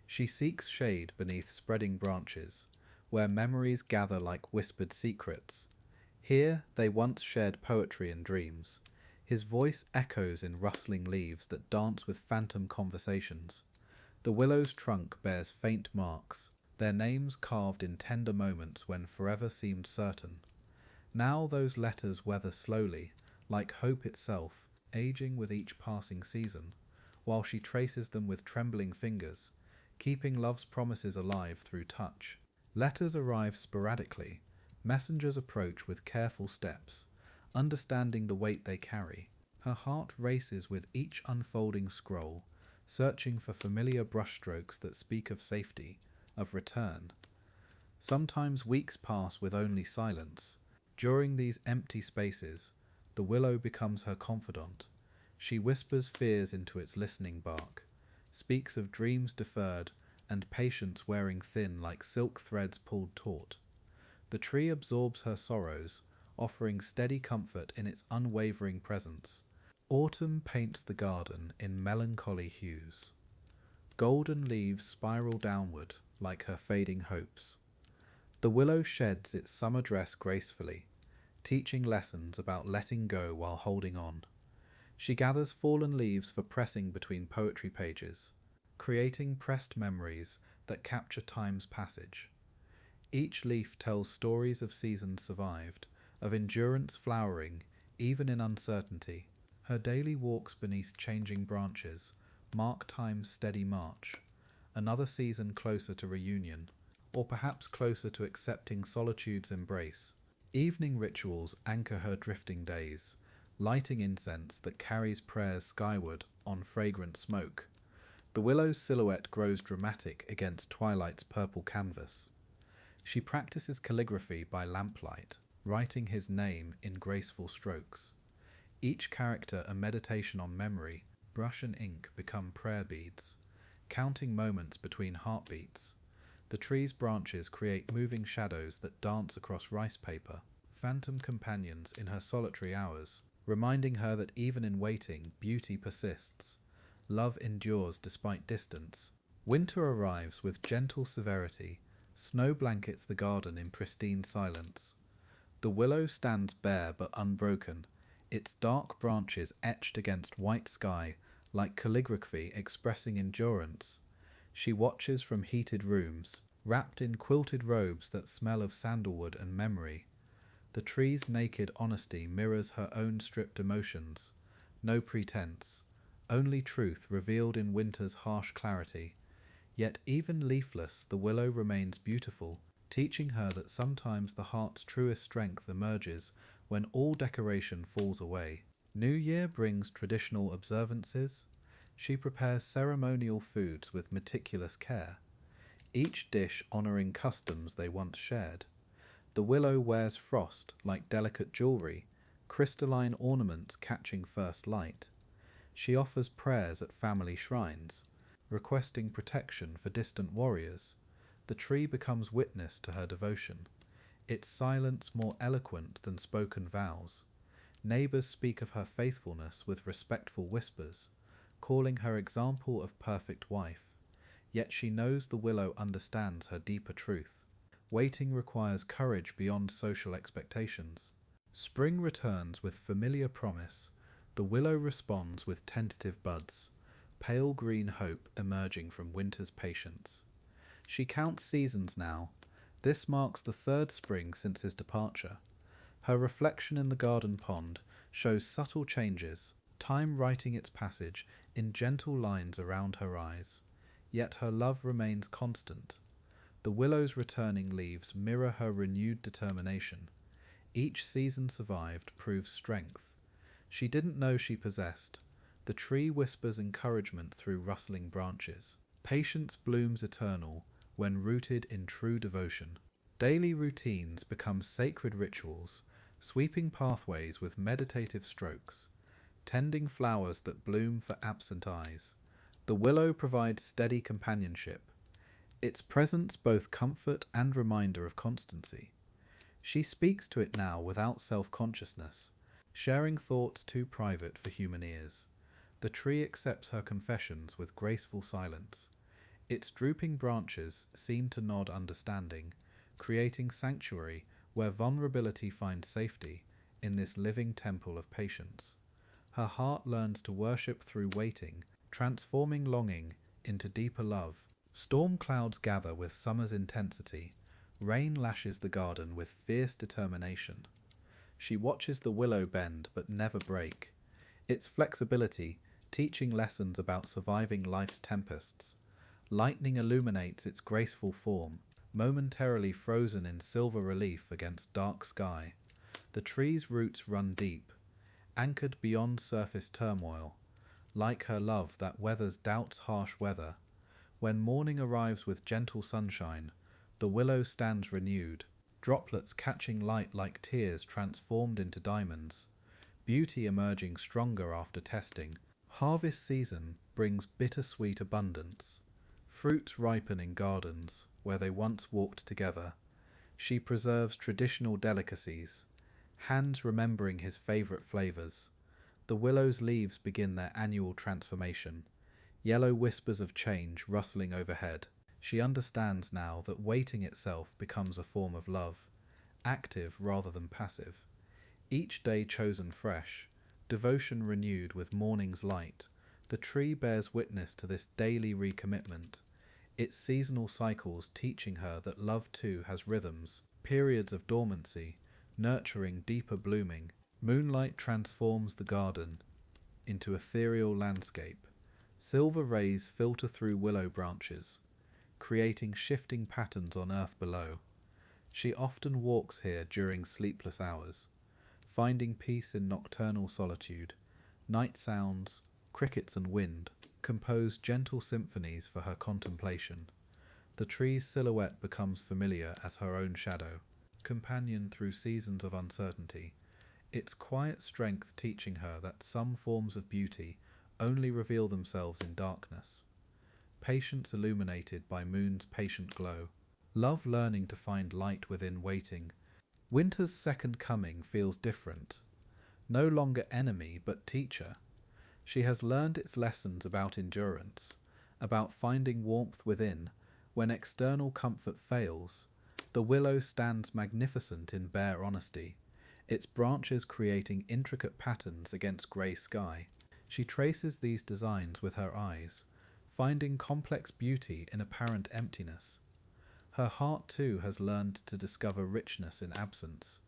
She seeks shade beneath spreading branches, where memories gather like whispered secrets. Here they once shared poetry and dreams. His voice echoes in rustling leaves that dance with phantom conversations. The willow's trunk bears faint marks, their names carved in tender moments when forever seemed certain. Now those letters weather slowly, like hope itself, aging with each passing season, while she traces them with trembling fingers, keeping love's promises alive through touch. Letters arrive sporadically. Messengers approach with careful steps, understanding the weight they carry. Her heart races with each unfolding scroll, searching for familiar brushstrokes that speak of safety, of return. Sometimes weeks pass with only silence. During these empty spaces, the willow becomes her confidant. She whispers fears into its listening bark, speaks of dreams deferred and patience wearing thin like silk threads pulled taut. The tree absorbs her sorrows, offering steady comfort in its unwavering presence. Autumn paints the garden in melancholy hues. Golden leaves spiral downward like her fading hopes. The willow sheds its summer dress gracefully, teaching lessons about letting go while holding on. She gathers fallen leaves for pressing between poetry pages, creating pressed memories that capture time's passage. Each leaf tells stories of seasons survived, of endurance flowering, even in uncertainty. Her daily walks beneath changing branches mark time's steady march, another season closer to reunion, or perhaps closer to accepting solitude's embrace. Evening rituals anchor her drifting days, lighting incense that carries prayers skyward on fragrant smoke. The willow's silhouette grows dramatic against twilight's purple canvas. She practices calligraphy by lamplight, writing his name in graceful strokes. Each character a meditation on memory, brush and ink become prayer beads, counting moments between heartbeats. The tree's branches create moving shadows that dance across rice paper, phantom companions in her solitary hours, reminding her that even in waiting, beauty persists. Love endures despite distance. Winter arrives with gentle severity. Snow blankets the garden in pristine silence. The willow stands bare but unbroken, its dark branches etched against white sky like calligraphy expressing endurance. She watches from heated rooms, wrapped in quilted robes that smell of sandalwood and memory. The tree's naked honesty mirrors her own stripped emotions. No pretense, only truth revealed in winter's harsh clarity. Yet even leafless, the willow remains beautiful, teaching her that sometimes the heart's truest strength emerges when all decoration falls away. New Year brings traditional observances. She prepares ceremonial foods with meticulous care, each dish honouring customs they once shared. The willow wears frost like delicate jewelry, crystalline ornaments catching first light. She offers prayers at family shrines, requesting protection for distant warriors. The tree becomes witness to her devotion, its silence more eloquent than spoken vows. Neighbours speak of her faithfulness with respectful whispers, calling her example of perfect wife. Yet she knows the willow understands her deeper truth. Waiting requires courage beyond social expectations. Spring returns with familiar promise. The willow responds with tentative buds, pale green hope emerging from winter's patience. She counts seasons now. This marks the third spring since his departure. Her reflection in the garden pond shows subtle changes, time writing its passage in gentle lines around her eyes. Yet her love remains constant. The willow's returning leaves mirror her renewed determination. Each season survived proves strength she didn't know she possessed. The tree whispers encouragement through rustling branches. Patience blooms eternal when rooted in true devotion. Daily routines become sacred rituals, sweeping pathways with meditative strokes, tending flowers that bloom for absent eyes. The willow provides steady companionship, its presence both comfort and reminder of constancy. She speaks to it now without self-consciousness, sharing thoughts too private for human ears. The tree accepts her confessions with graceful silence. Its drooping branches seem to nod understanding, creating sanctuary where vulnerability finds safety in this living temple of patience. Her heart learns to worship through waiting, transforming longing into deeper love. Storm clouds gather with summer's intensity. Rain lashes the garden with fierce determination. She watches the willow bend but never break, its flexibility teaching lessons about surviving life's tempests. Lightning illuminates its graceful form, momentarily frozen in silver relief against dark sky. The tree's roots run deep, anchored beyond surface turmoil, like her love that weathers doubt's harsh weather. When morning arrives with gentle sunshine, the willow stands renewed, droplets catching light like tears transformed into diamonds, beauty emerging stronger after testing. Harvest season brings bittersweet abundance. Fruits ripen in gardens where they once walked together. She preserves traditional delicacies, hands remembering his favourite flavours. The willow's leaves begin their annual transformation, yellow whispers of change rustling overhead. She understands now that waiting itself becomes a form of love, active rather than passive. Each day chosen fresh, devotion renewed with morning's light. The tree bears witness to this daily recommitment, its seasonal cycles teaching her that love too has rhythms, periods of dormancy, nurturing deeper blooming. Moonlight transforms the garden into ethereal landscape. Silver rays filter through willow branches, creating shifting patterns on earth below. She often walks here during sleepless hours, finding peace in nocturnal solitude. Night sounds, crickets and wind, compose gentle symphonies for her contemplation. The tree's silhouette becomes familiar as her own shadow, companion through seasons of uncertainty, its quiet strength teaching her that some forms of beauty only reveal themselves in darkness. Patience illuminated by moon's patient glow. Love learning to find light within waiting. Winter's second coming feels different. No longer enemy, but teacher. She has learned its lessons about endurance, about finding warmth within when external comfort fails. The willow stands magnificent in bare honesty, its branches creating intricate patterns against grey sky. She traces these designs with her eyes, finding complex beauty in apparent emptiness. Her heart too has learned to discover richness in absence.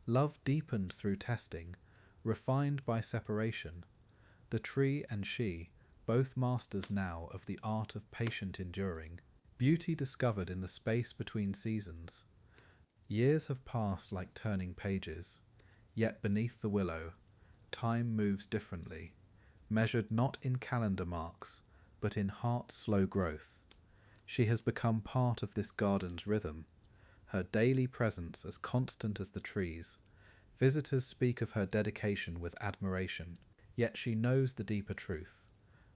Love deepened through testing, refined by separation. The tree and she, both masters now of the art of patient enduring. Beauty discovered in the space between seasons. Years have passed like turning pages, yet beneath the willow, time moves differently, measured not in calendar marks, but in heart's slow growth. She has become part of this garden's rhythm, her daily presence as constant as the trees. Visitors speak of her dedication with admiration, yet she knows the deeper truth.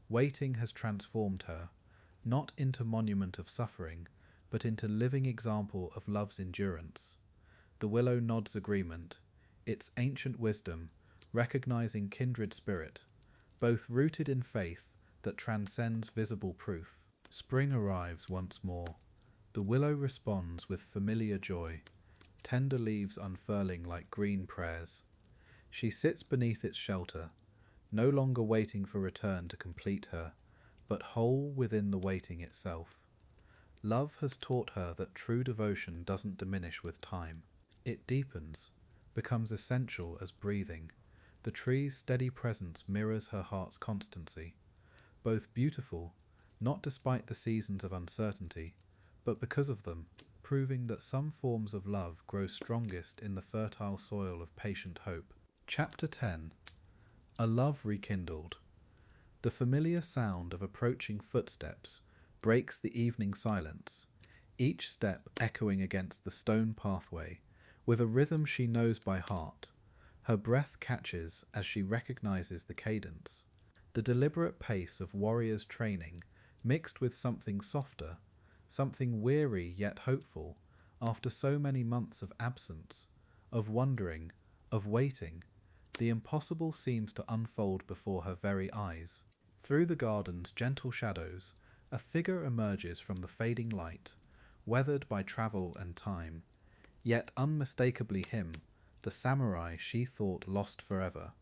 Waiting has transformed her, not into monument of suffering, but into living example of love's endurance. The willow nods agreement, its ancient wisdom, recognizing kindred spirit, both rooted in faith that transcends visible proof. Spring arrives once more. The willow responds with familiar joy, tender leaves unfurling like green prayers. She sits beneath its shelter, no longer waiting for return to complete her, but whole within the waiting itself. Love has taught her that true devotion doesn't diminish with time. It deepens, becomes essential as breathing. The tree's steady presence mirrors her heart's constancy, both beautiful, not despite the seasons of uncertainty, but because of them, proving that some forms of love grow strongest in the fertile soil of patient hope. Chapter 10. A Love Rekindled. The familiar sound of approaching footsteps breaks the evening silence, each step echoing against the stone pathway, with a rhythm she knows by heart. Her breath catches as she recognizes the cadence, the deliberate pace of warriors' training, mixed with something softer, something weary yet hopeful, after so many months of absence, of wondering, of waiting. The impossible seems to unfold before her very eyes. Through the garden's gentle shadows, a figure emerges from the fading light, weathered by travel and time, yet unmistakably him, the samurai she thought lost forever,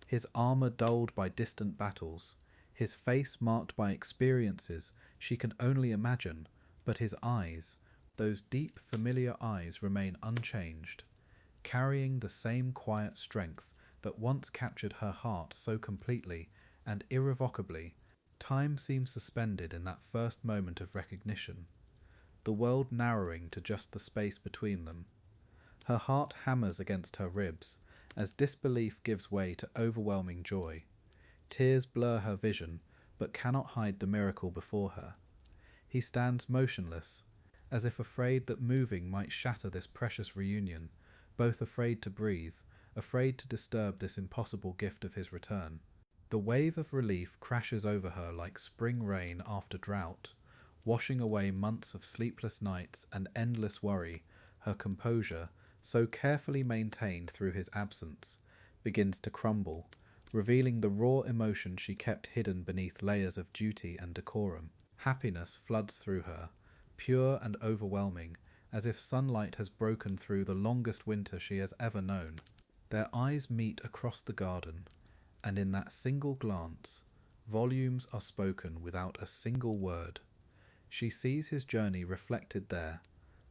his armour dulled by distant battles, his face marked by experiences she can only imagine, but his eyes, those deep familiar eyes, remain unchanged, carrying the same quiet strength that once captured her heart so completely and irrevocably. Time seems suspended in that first moment of recognition, the world narrowing to just the space between them. Her heart hammers against her ribs as disbelief gives way to overwhelming joy. Tears blur her vision, but cannot hide the miracle before her. He stands motionless, as if afraid that moving might shatter this precious reunion, both afraid to breathe, afraid to disturb this impossible gift of his return. The wave of relief crashes over her like spring rain after drought, washing away months of sleepless nights and endless worry. Her composure, so carefully maintained through his absence, begins to crumble, revealing the raw emotion she kept hidden beneath layers of duty and decorum. Happiness floods through her, pure and overwhelming, as if sunlight has broken through the longest winter she has ever known. Their eyes meet across the garden, and in that single glance, volumes are spoken without a single word. She sees his journey reflected there,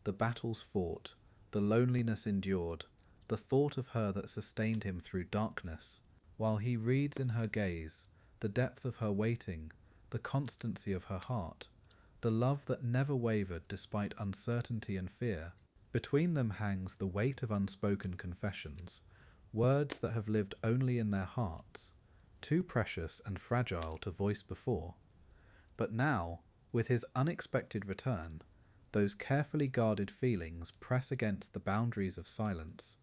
the battles fought, the loneliness endured, the thought of her that sustained him through darkness, while he reads in her gaze the depth of her waiting, the constancy of her heart, the love that never wavered despite uncertainty and fear. Between them hangs the weight of unspoken confessions, words that have lived only in their hearts, too precious and fragile to voice before. But now, with his unexpected return, those carefully guarded feelings press against the boundaries of silence,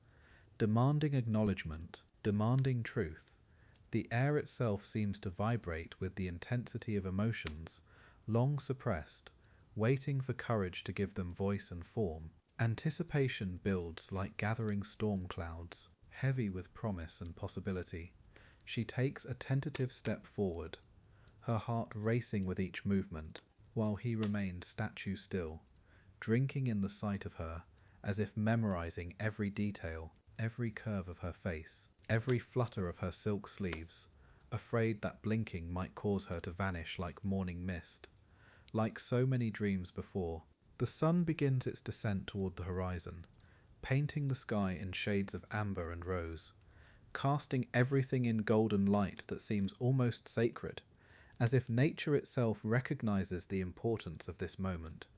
demanding acknowledgement, demanding truth. The air itself seems to vibrate with the intensity of emotions, long suppressed, waiting for courage to give them voice and form. Anticipation builds like gathering storm clouds, heavy with promise and possibility. She takes a tentative step forward, her heart racing with each movement, while he remained statue still, drinking in the sight of her, as if memorizing every detail, every curve of her face, every flutter of her silk sleeves, afraid that blinking might cause her to vanish like morning mist. Like so many dreams before, the sun begins its descent toward the horizon, painting the sky in shades of amber and rose, casting everything in golden light that seems almost sacred, as if nature itself recognizes the importance of this moment.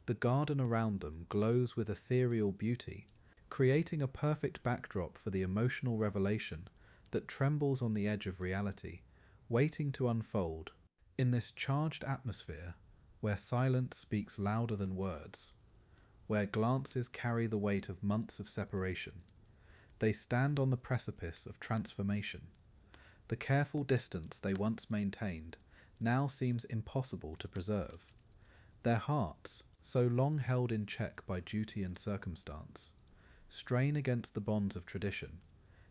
The garden around them glows with ethereal beauty, creating a perfect backdrop for the emotional revelation that trembles on the edge of reality, waiting to unfold. In this charged atmosphere, where silence speaks louder than words, where glances carry the weight of months of separation. They stand on the precipice of transformation. The careful distance they once maintained now seems impossible to preserve. Their hearts, so long held in check by duty and circumstance, strain against the bonds of tradition,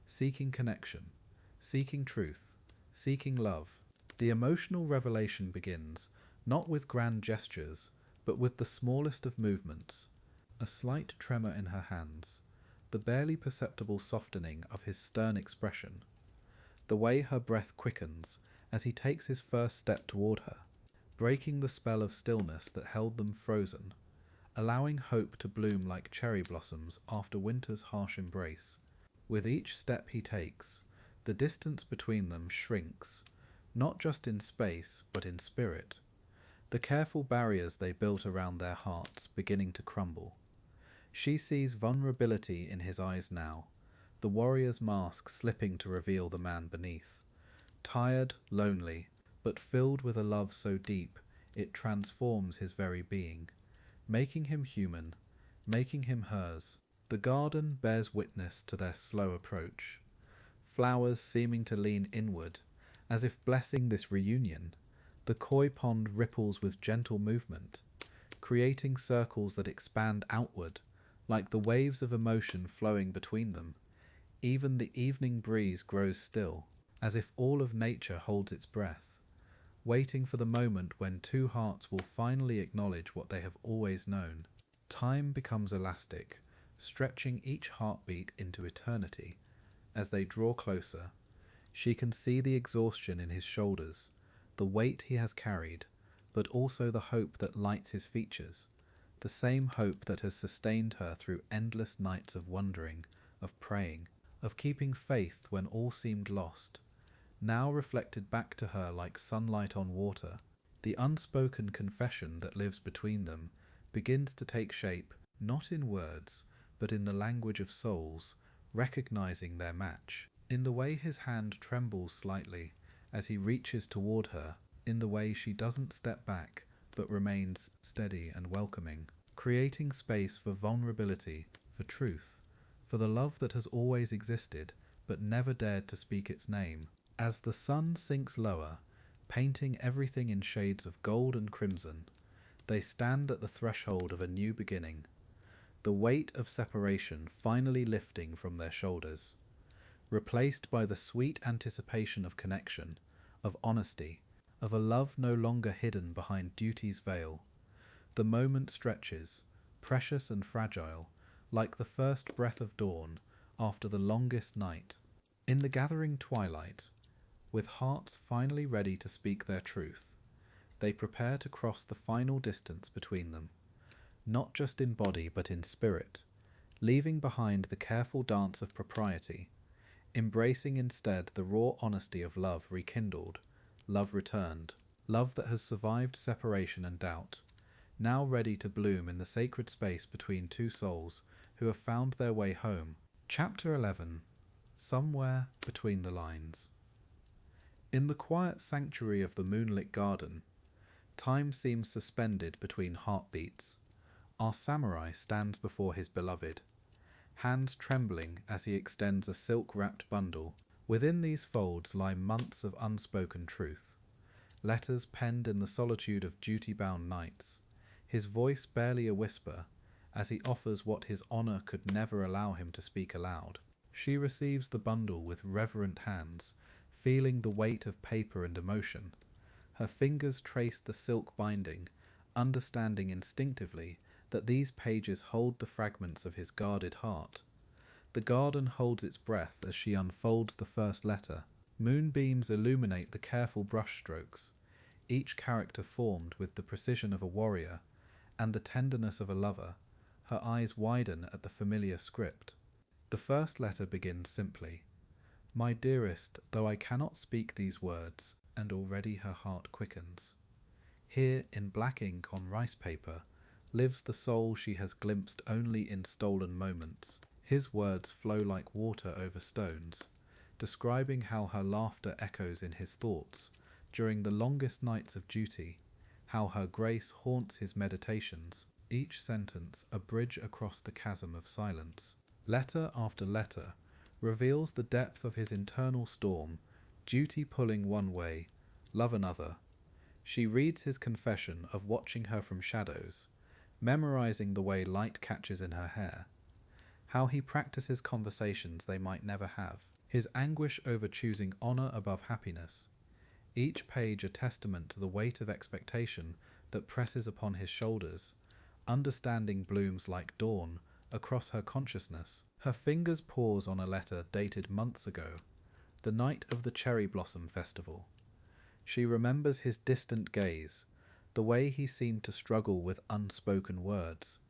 seeking connection, seeking truth, seeking love. The emotional revelation begins not with grand gestures, but with the smallest of movements, a slight tremor in her hands, the barely perceptible softening of his stern expression, the way her breath quickens as he takes his first step toward her, breaking the spell of stillness that held them frozen, allowing hope to bloom like cherry blossoms after winter's harsh embrace. With each step he takes, the distance between them shrinks, not just in space, but in spirit, the careful barriers they built around their hearts beginning to crumble. She sees vulnerability in his eyes now, the warrior's mask slipping to reveal the man beneath. Tired, lonely, but filled with a love so deep it transforms his very being, making him human, making him hers. The garden bears witness to their slow approach, flowers seeming to lean inward, as if blessing this reunion. The koi pond ripples with gentle movement, creating circles that expand outward, like the waves of emotion flowing between them. Even the evening breeze grows still, as if all of nature holds its breath, waiting for the moment when two hearts will finally acknowledge what they have always known. Time becomes elastic, stretching each heartbeat into eternity. As they draw closer, she can see the exhaustion in his shoulders, the weight he has carried, but also the hope that lights his features, the same hope that has sustained her through endless nights of wondering, of praying, of keeping faith when all seemed lost, now reflected back to her like sunlight on water. The unspoken confession that lives between them begins to take shape, not in words, but in the language of souls, recognizing their match, in the way his hand trembles slightly as he reaches toward her, in the way she doesn't step back, but remains steady and welcoming, creating space for vulnerability, for truth, for the love that has always existed, but never dared to speak its name. As the sun sinks lower, painting everything in shades of gold and crimson, they stand at the threshold of a new beginning, the weight of separation finally lifting from their shoulders, replaced by the sweet anticipation of connection, of honesty, of a love no longer hidden behind duty's veil. The moment stretches, precious and fragile, like the first breath of dawn after the longest night. In the gathering twilight, with hearts finally ready to speak their truth, they prepare to cross the final distance between them, not just in body but in spirit, leaving behind the careful dance of propriety, embracing instead the raw honesty of love rekindled, love returned, love that has survived separation and doubt, now ready to bloom in the sacred space between two souls who have found their way home. Chapter 11. Somewhere Between the Lines. In the quiet sanctuary of the moonlit garden, time seems suspended between heartbeats. Our samurai stands before his beloved, hands trembling as he extends a silk-wrapped bundle. Within these folds lie months of unspoken truth, letters penned in the solitude of duty-bound nights, his voice barely a whisper, as he offers what his honor could never allow him to speak aloud. She receives the bundle with reverent hands, feeling the weight of paper and emotion. Her fingers trace the silk binding, understanding instinctively that these pages hold the fragments of his guarded heart. The garden holds its breath as she unfolds the first letter. Moonbeams illuminate the careful brushstrokes, each character formed with the precision of a warrior and the tenderness of a lover. Her eyes widen at the familiar script. The first letter begins simply, "My dearest, though I cannot speak these words," and already her heart quickens. Here, in black ink on rice paper, lives the soul she has glimpsed only in stolen moments. His words flow like water over stones, describing how her laughter echoes in his thoughts during the longest nights of duty, how her grace haunts his meditations. each sentence a bridge across the chasm of silence. Letter after letter reveals the depth of his internal storm, duty pulling one way, love another. She reads his confession of watching her from shadows, memorizing the way light catches in her hair, how he practices conversations they might never have, his anguish over choosing honor above happiness, each page a testament to the weight of expectation that presses upon his shoulders. Understanding blooms like dawn across her consciousness. Her fingers pause on a letter dated months ago, the night of the Cherry Blossom Festival. She remembers his distant gaze, the way he seemed to struggle with unspoken words.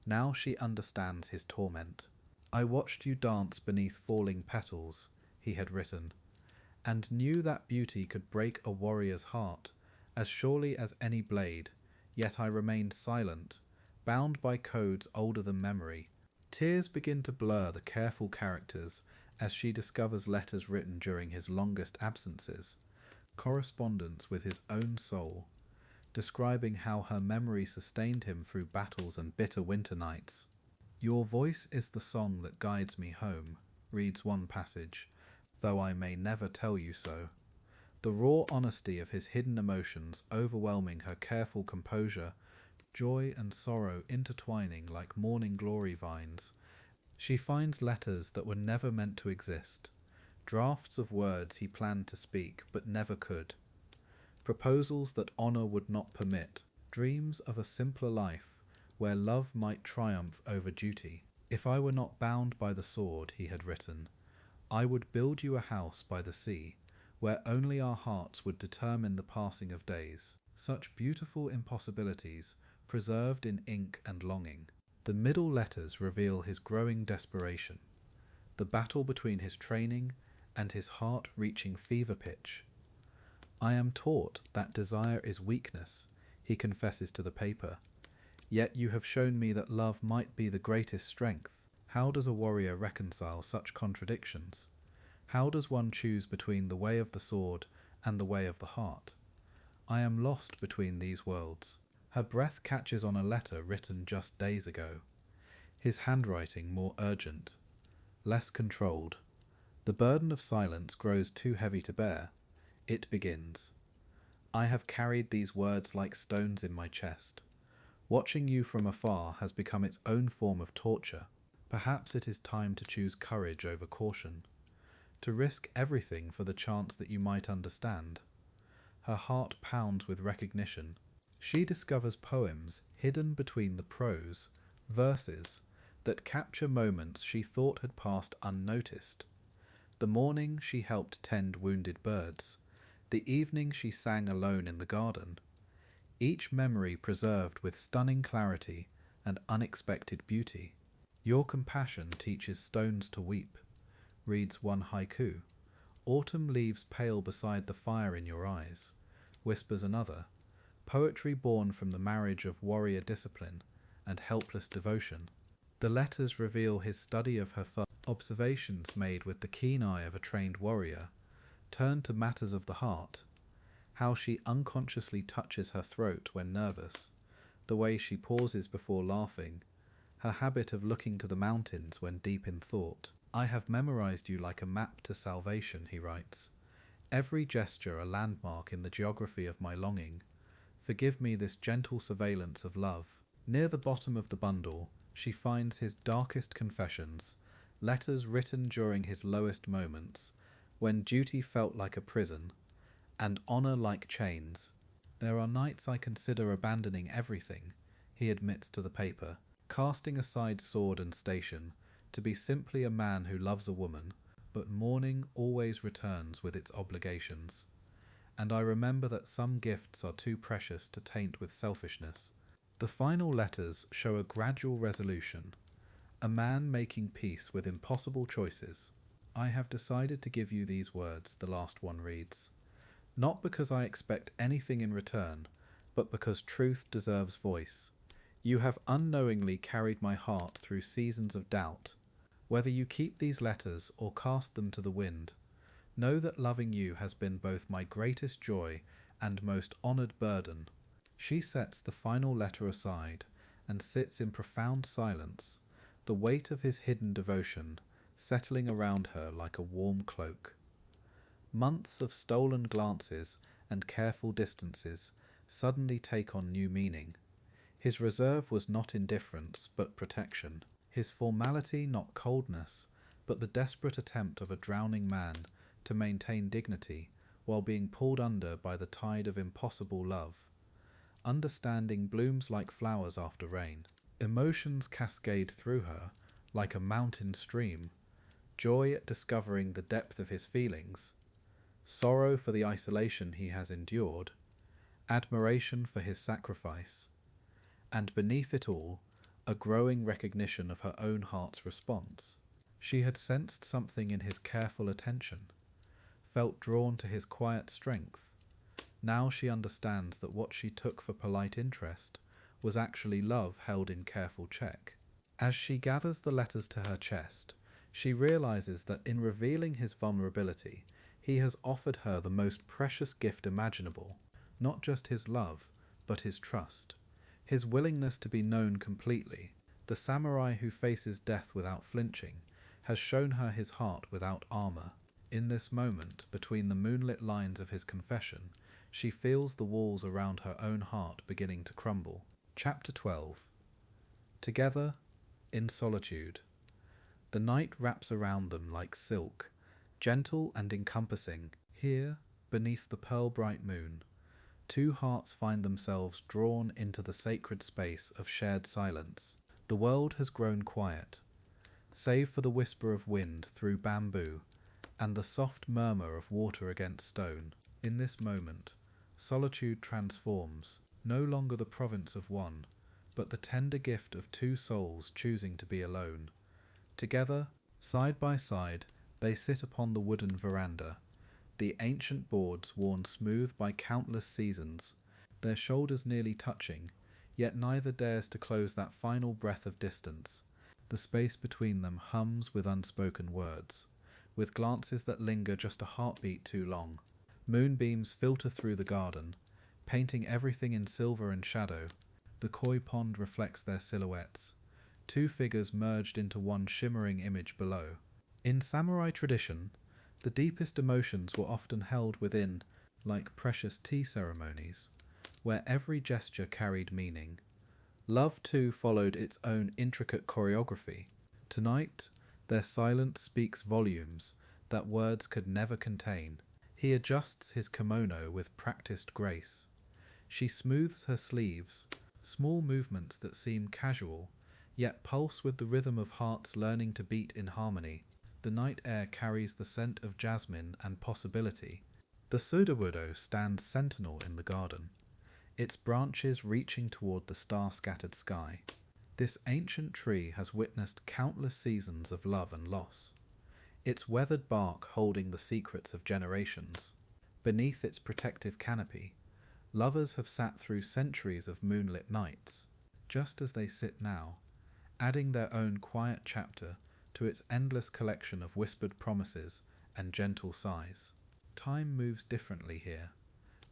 Now she understands his torment. I watched you dance beneath falling petals, he had written, and knew that beauty could break a warrior's heart as surely as any blade, yet I remained silent, bound by codes older than memory. Tears begin to blur the careful characters as she discovers letters written during his longest absences, correspondence with his own soul, describing how her memory sustained him through battles and bitter winter nights. Your voice is the song that guides me home, reads one passage, though I may never tell you so. The raw honesty of his hidden emotions overwhelming her careful composure, joy and sorrow intertwining like morning glory vines. She finds letters that were never meant to exist, drafts of words he planned to speak but never could, proposals that honor would not permit, dreams of a simpler life where love might triumph over duty. If I were not bound by the sword, he had written, I would build you a house by the sea, where only our hearts would determine the passing of days. Such beautiful impossibilities, preserved in ink and longing. The middle letters reveal his growing desperation, the battle between his training and his heart reaching fever pitch. I am taught that desire is weakness, he confesses to the paper. Yet you have shown me that love might be the greatest strength. How does a warrior reconcile such contradictions? How does one choose between the way of the sword and the way of the heart? I am lost between these worlds. Her breath catches on a letter written just days ago. His handwriting more urgent, less controlled. The burden of silence grows too heavy to bear. It begins. I have carried these words like stones in my chest. Watching you from afar has become its own form of torture. Perhaps it is time to choose courage over caution, to risk everything for the chance that you might understand. Her heart pounds with recognition. She discovers poems hidden between the prose, verses, that capture moments she thought had passed unnoticed. The morning she helped tend wounded birds, the evening she sang alone in the garden, each memory preserved with stunning clarity and unexpected beauty. Your compassion teaches stones to weep, reads one haiku. Autumn leaves pale beside the fire in your eyes, whispers another. Poetry born from the marriage of warrior discipline and helpless devotion. The letters reveal his study of her observations made with the keen eye of a trained warrior, turned to matters of the heart, how she unconsciously touches her throat when nervous, the way she pauses before laughing, her habit of looking to the mountains when deep in thought. I have memorized you like a map to salvation, he writes, every gesture a landmark in the geography of my longing. Forgive me this gentle surveillance of love. Near the bottom of the bundle, she finds his darkest confessions, letters written during his lowest moments, when duty felt like a prison, and honor like chains. There are nights I consider abandoning everything, he admits to the paper, casting aside sword and station, to be simply a man who loves a woman, but morning always returns with its obligations. And I remember that some gifts are too precious to taint with selfishness. The final letters show a gradual resolution, a man making peace with impossible choices. I have decided to give you these words, the last one reads, not because I expect anything in return, but because truth deserves voice. You have unknowingly carried my heart through seasons of doubt. Whether you keep these letters or cast them to the wind, know that loving you has been both my greatest joy and most honored burden. She sets the final letter aside and sits in profound silence, the weight of his hidden devotion settling around her like a warm cloak. Months of stolen glances and careful distances suddenly take on new meaning. His reserve was not indifference, but protection. His formality not coldness, but the desperate attempt of a drowning man to maintain dignity while being pulled under by the tide of impossible love. Understanding blooms like flowers after rain. Emotions cascade through her like a mountain stream. Joy at discovering the depth of his feelings, sorrow for the isolation he has endured, admiration for his sacrifice, and beneath it all, a growing recognition of her own heart's response. She had sensed something in his careful attention, felt drawn to his quiet strength. Now she understands that what she took for polite interest was actually love held in careful check. As she gathers the letters to her chest, she realizes that in revealing his vulnerability, he has offered her the most precious gift imaginable, not just his love, but his trust, his willingness to be known completely. The samurai who faces death without flinching has shown her his heart without armor. In this moment, between the moonlit lines of his confession, she feels the walls around her own heart beginning to crumble. Chapter 12. Together, in solitude. The night wraps around them like silk, gentle and encompassing. Here, beneath the pearl-bright moon, two hearts find themselves drawn into the sacred space of shared silence. The world has grown quiet, save for the whisper of wind through bamboo and the soft murmur of water against stone. In this moment, solitude transforms, no longer the province of one, but the tender gift of two souls choosing to be alone. Together, side by side, they sit upon the wooden veranda, the ancient boards worn smooth by countless seasons, their shoulders nearly touching, yet neither dares to close that final breath of distance. The space between them hums with unspoken words, with glances that linger just a heartbeat too long. Moonbeams filter through the garden, painting everything in silver and shadow. The koi pond reflects their silhouettes, two figures merged into one shimmering image below. In samurai tradition, the deepest emotions were often held within, like precious tea ceremonies, where every gesture carried meaning. Love, too, followed its own intricate choreography. Tonight, their silence speaks volumes that words could never contain. He adjusts his kimono with practiced grace. She smooths her sleeves, small movements that seem casual, yet pulse with the rhythm of hearts learning to beat in harmony. The night air carries the scent of jasmine and possibility. The sudowoodo stands sentinel in the garden, its branches reaching toward the star-scattered sky. This ancient tree has witnessed countless seasons of love and loss, its weathered bark holding the secrets of generations. Beneath its protective canopy, lovers have sat through centuries of moonlit nights, just as they sit now, adding their own quiet chapter to its endless collection of whispered promises and gentle sighs. Time moves differently here,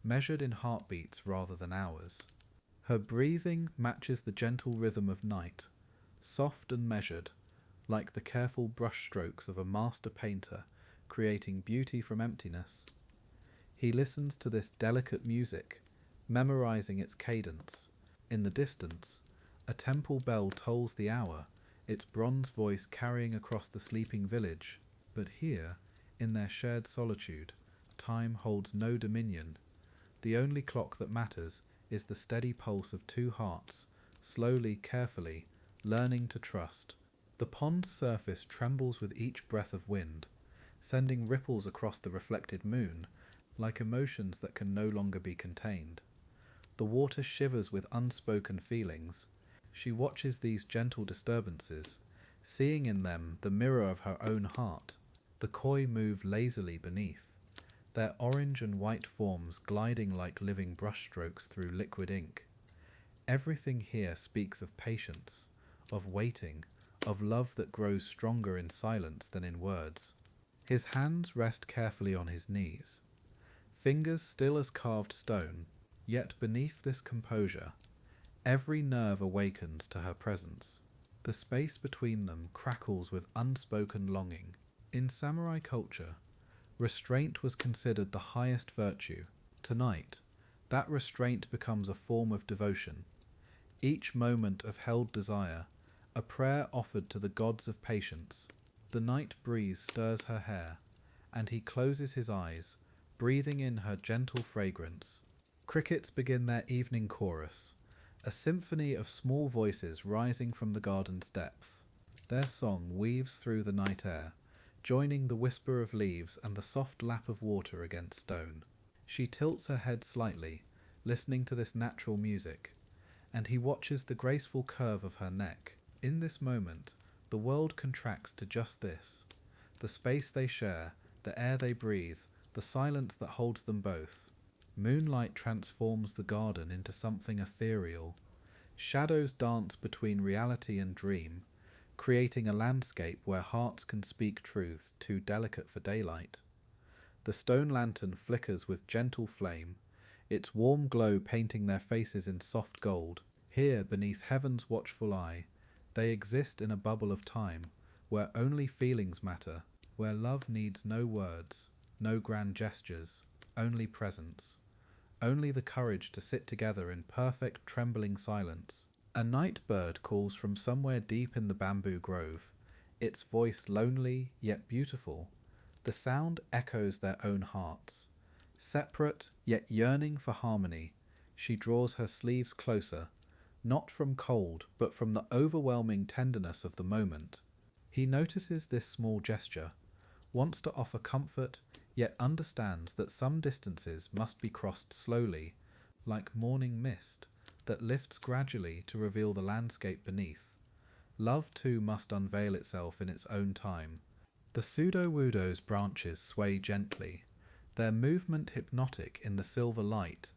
measured in heartbeats rather than hours. Her breathing matches the gentle rhythm of night, soft and measured, like the careful brushstrokes of a master painter creating beauty from emptiness. He listens to this delicate music, memorizing its cadence. In the distance, a temple bell tolls the hour, its bronze voice carrying across the sleeping village. But here, in their shared solitude, time holds no dominion. The only clock that matters is the steady pulse of two hearts, slowly, carefully, learning to trust. The pond's surface trembles with each breath of wind, sending ripples across the reflected moon, like emotions that can no longer be contained. The water shivers with unspoken feelings. She watches these gentle disturbances, seeing in them the mirror of her own heart. The koi move lazily beneath, their orange and white forms gliding like living brushstrokes through liquid ink. Everything here speaks of patience, of waiting, of love that grows stronger in silence than in words. His hands rest carefully on his knees, fingers still as carved stone, yet beneath this composure, Every nerve awakens to her presence. The space between them crackles with unspoken longing. In samurai culture, restraint was considered the highest virtue. Tonight, that restraint becomes a form of devotion. Each moment of held desire, a prayer offered to the gods of patience. The night breeze stirs her hair, and he closes his eyes, breathing in her gentle fragrance. Crickets begin their evening chorus, a symphony of small voices rising from the garden's depth. Their song weaves through the night air, joining the whisper of leaves and the soft lap of water against stone. She tilts her head slightly, listening to this natural music, and he watches the graceful curve of her neck. In this moment, the world contracts to just this: the space they share, the air they breathe, the silence that holds them both. Moonlight transforms the garden into something ethereal. Shadows dance between reality and dream, creating a landscape where hearts can speak truths too delicate for daylight. The stone lantern flickers with gentle flame, its warm glow painting their faces in soft gold. Here, beneath heaven's watchful eye, they exist in a bubble of time, where only feelings matter, where love needs no words, no grand gestures, only presence, only the courage to sit together in perfect, trembling silence. A night bird calls from somewhere deep in the bamboo grove, its voice lonely yet beautiful. The sound echoes their own hearts. Separate yet yearning for harmony, she draws her sleeves closer, not from cold, but from the overwhelming tenderness of the moment. He notices this small gesture, wants to offer comfort, yet understands that some distances must be crossed slowly, like morning mist that lifts gradually to reveal the landscape beneath. Love too must unveil itself in its own time. The pseudo-wudo's branches sway gently, their movement hypnotic in the silver light.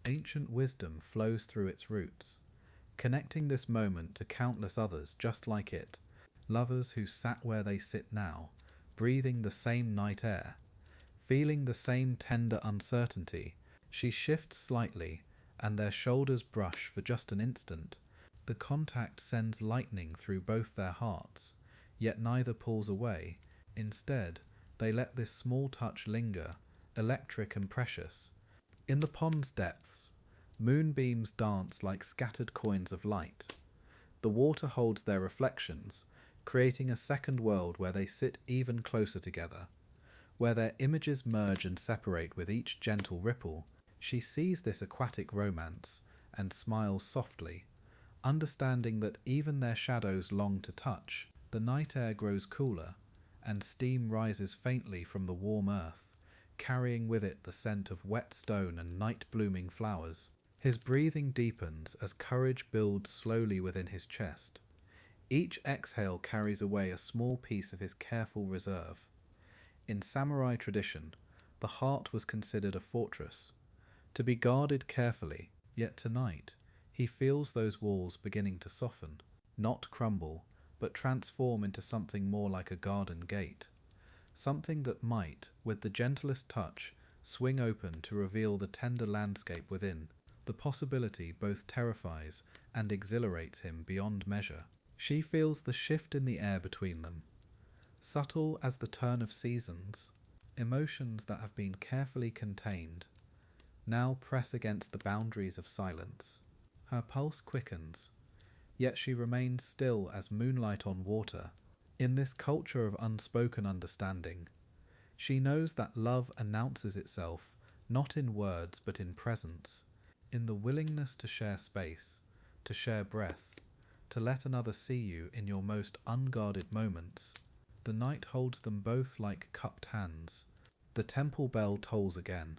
Ancient wisdom flows through its roots, connecting this moment to countless others just like it, lovers who sat where they sit now, breathing the same night air, feeling the same tender uncertainty. She shifts slightly, and their shoulders brush for just an instant. The contact sends lightning through both their hearts, yet neither pulls away. Instead, they let this small touch linger, electric and precious. In the pond's depths, moonbeams dance like scattered coins of light. The water holds their reflections, creating a second world where they sit even closer together, where their images merge and separate with each gentle ripple. She sees this aquatic romance and smiles softly, understanding that even their shadows long to touch. The night air grows cooler, and steam rises faintly from the warm earth, carrying with it the scent of wet stone and night-blooming flowers. His breathing deepens as courage builds slowly within his chest. Each exhale carries away a small piece of his careful reserve. In samurai tradition, the heart was considered a fortress, to be guarded carefully, yet tonight he feels those walls beginning to soften, not crumble, but transform into something more like a garden gate, something that might, with the gentlest touch, swing open to reveal the tender landscape within. The possibility both terrifies and exhilarates him beyond measure. She feels the shift in the air between them, subtle as the turn of seasons. Emotions that have been carefully contained now press against the boundaries of silence. Her pulse quickens, yet she remains still as moonlight on water. In this culture of unspoken understanding, she knows that love announces itself not in words but in presence, in the willingness to share space, to share breath, to let another see you in your most unguarded moments. The night holds them both like cupped hands. The temple bell tolls again,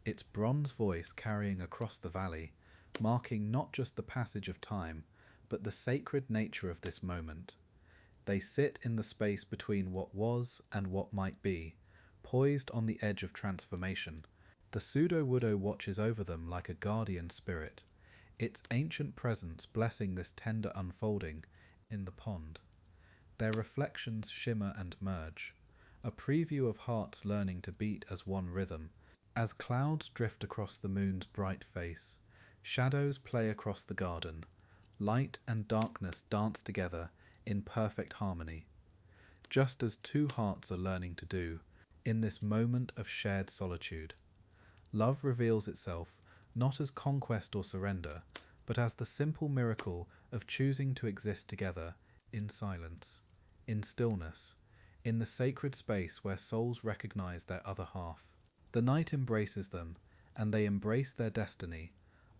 its bronze voice carrying across the valley, marking not just the passage of time, but the sacred nature of this moment. They sit in the space between what was and what might be, poised on the edge of transformation. The pseudo-wudo watches over them like a guardian spirit, its ancient presence blessing this tender unfolding in the pond. Their reflections shimmer and merge, a preview of hearts learning to beat as one rhythm. As clouds drift across the moon's bright face, Shadows play across the garden. Light and darkness dance together in perfect harmony, just as two hearts are learning to do in this moment of shared solitude. Love reveals itself not as conquest or surrender, but as the simple miracle of choosing to exist together in silence, in stillness, in the sacred space where souls recognize their other half. The night embraces them, and they embrace their destiny,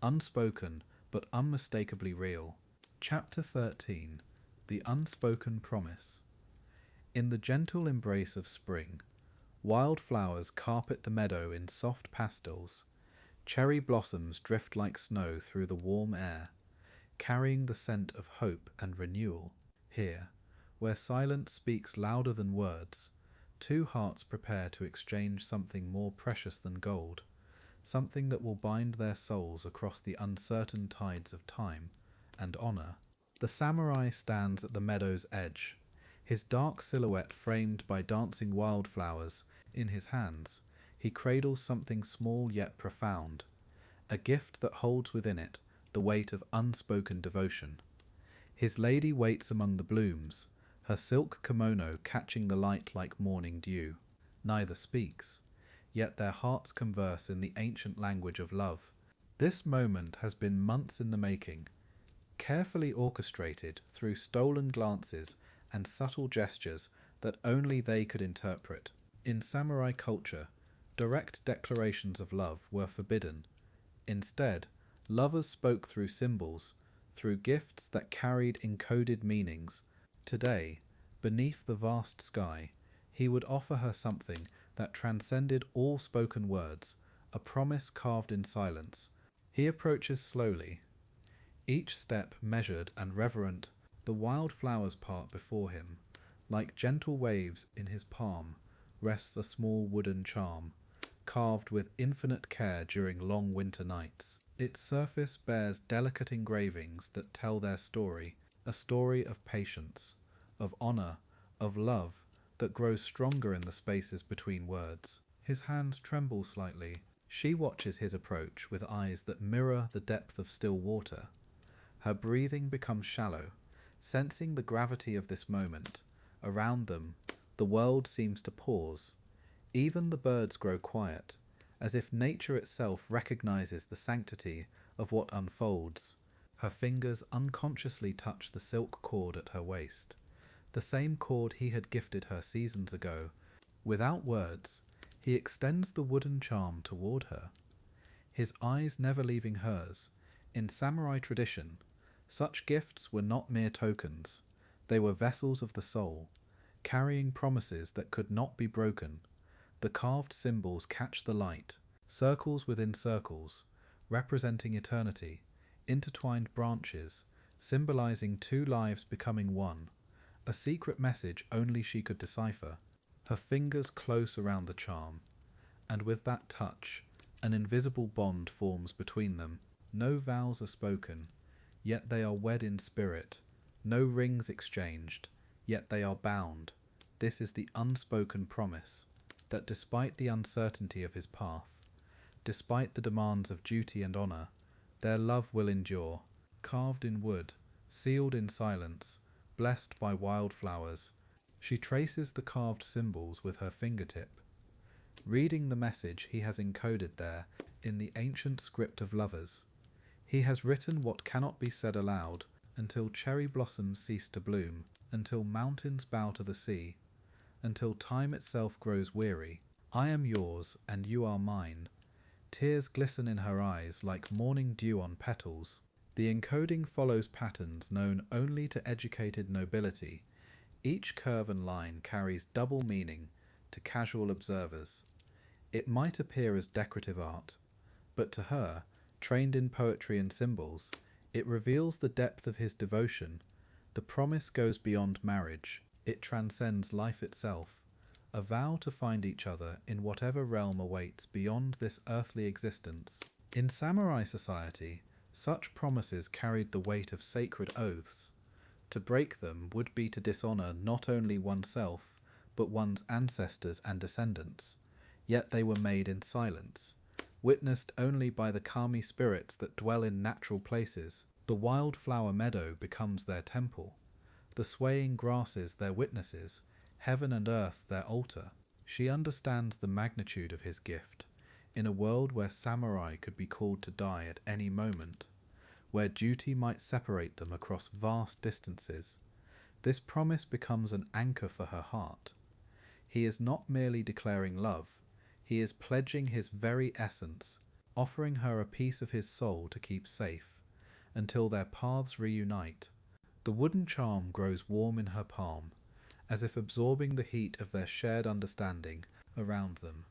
unspoken but unmistakably real. Chapter 13. The Unspoken Promise. In the gentle embrace of spring, wildflowers carpet the meadow in soft pastels. Cherry blossoms drift like snow through the warm air, carrying the scent of hope and renewal. Here, where silence speaks louder than words, two hearts prepare to exchange something more precious than gold, something that will bind their souls across the uncertain tides of time and honor. The samurai stands at the meadow's edge, his dark silhouette framed by dancing wildflowers in his hands. He cradles something small yet profound, a gift that holds within it the weight of unspoken devotion. His lady waits among the blooms, her silk kimono catching the light like morning dew. Neither speaks, yet their hearts converse in the ancient language of love. This moment has been months in the making, carefully orchestrated through stolen glances and subtle gestures that only they could interpret. In samurai culture, direct declarations of love were forbidden. Instead, lovers spoke through symbols, through gifts that carried encoded meanings. Today, beneath the vast sky, he would offer her something that transcended all spoken words, a promise carved in silence. He approaches slowly, each step measured and reverent. The wildflowers part before him. Like gentle waves in his palm rests a small wooden charm, carved with infinite care during long winter nights. Its surface bears delicate engravings that tell their story, a story of patience, of honor, of love that grows stronger in the spaces between words. His hands tremble slightly. She watches his approach with eyes that mirror the depth of still water. Her breathing becomes shallow, sensing the gravity of this moment. Around them, the world seems to pause. Even the birds grow quiet, as if nature itself recognizes the sanctity of what unfolds. Her fingers unconsciously touch the silk cord at her waist, the same cord he had gifted her seasons ago. Without words, he extends the wooden charm toward her, his eyes never leaving hers. In samurai tradition, such gifts were not mere tokens. They were vessels of the soul, carrying promises that could not be broken. The carved symbols catch the light, circles within circles, representing eternity, intertwined branches, symbolizing two lives becoming one, a secret message only she could decipher. Her fingers close around the charm, and with that touch, an invisible bond forms between them. No vows are spoken, yet they are wed in spirit. No rings exchanged, yet they are bound. This is the unspoken promise, that despite the uncertainty of his path, despite the demands of duty and honor, their love will endure. Carved in wood, sealed in silence, blessed by wildflowers, she traces the carved symbols with her fingertip, reading the message he has encoded there in the ancient script of lovers. He has written what cannot be said aloud, until cherry blossoms cease to bloom, until mountains bow to the sea, until time itself grows weary. I am yours, and you are mine. Tears glisten in her eyes like morning dew on petals. The encoding follows patterns known only to educated nobility. Each curve and line carries double meaning to casual observers. It might appear as decorative art, but to her, trained in poetry and symbols, it reveals the depth of his devotion. The promise goes beyond marriage. It transcends life itself, a vow to find each other in whatever realm awaits beyond this earthly existence. In samurai society, such promises carried the weight of sacred oaths. To break them would be to dishonor not only oneself, but one's ancestors and descendants. Yet they were made in silence. witnessed only by the calmy spirits that dwell in natural places. The wildflower meadow becomes their temple, the swaying grasses their witnesses, heaven and earth their altar. She understands the magnitude of his gift, in a world where samurai could be called to die at any moment, where duty might separate them across vast distances. This promise becomes an anchor for her heart. He is not merely declaring love, he is pledging his very essence, offering her a piece of his soul to keep safe, until their paths reunite. The wooden charm grows warm in her palm, as if absorbing the heat of their shared understanding around them.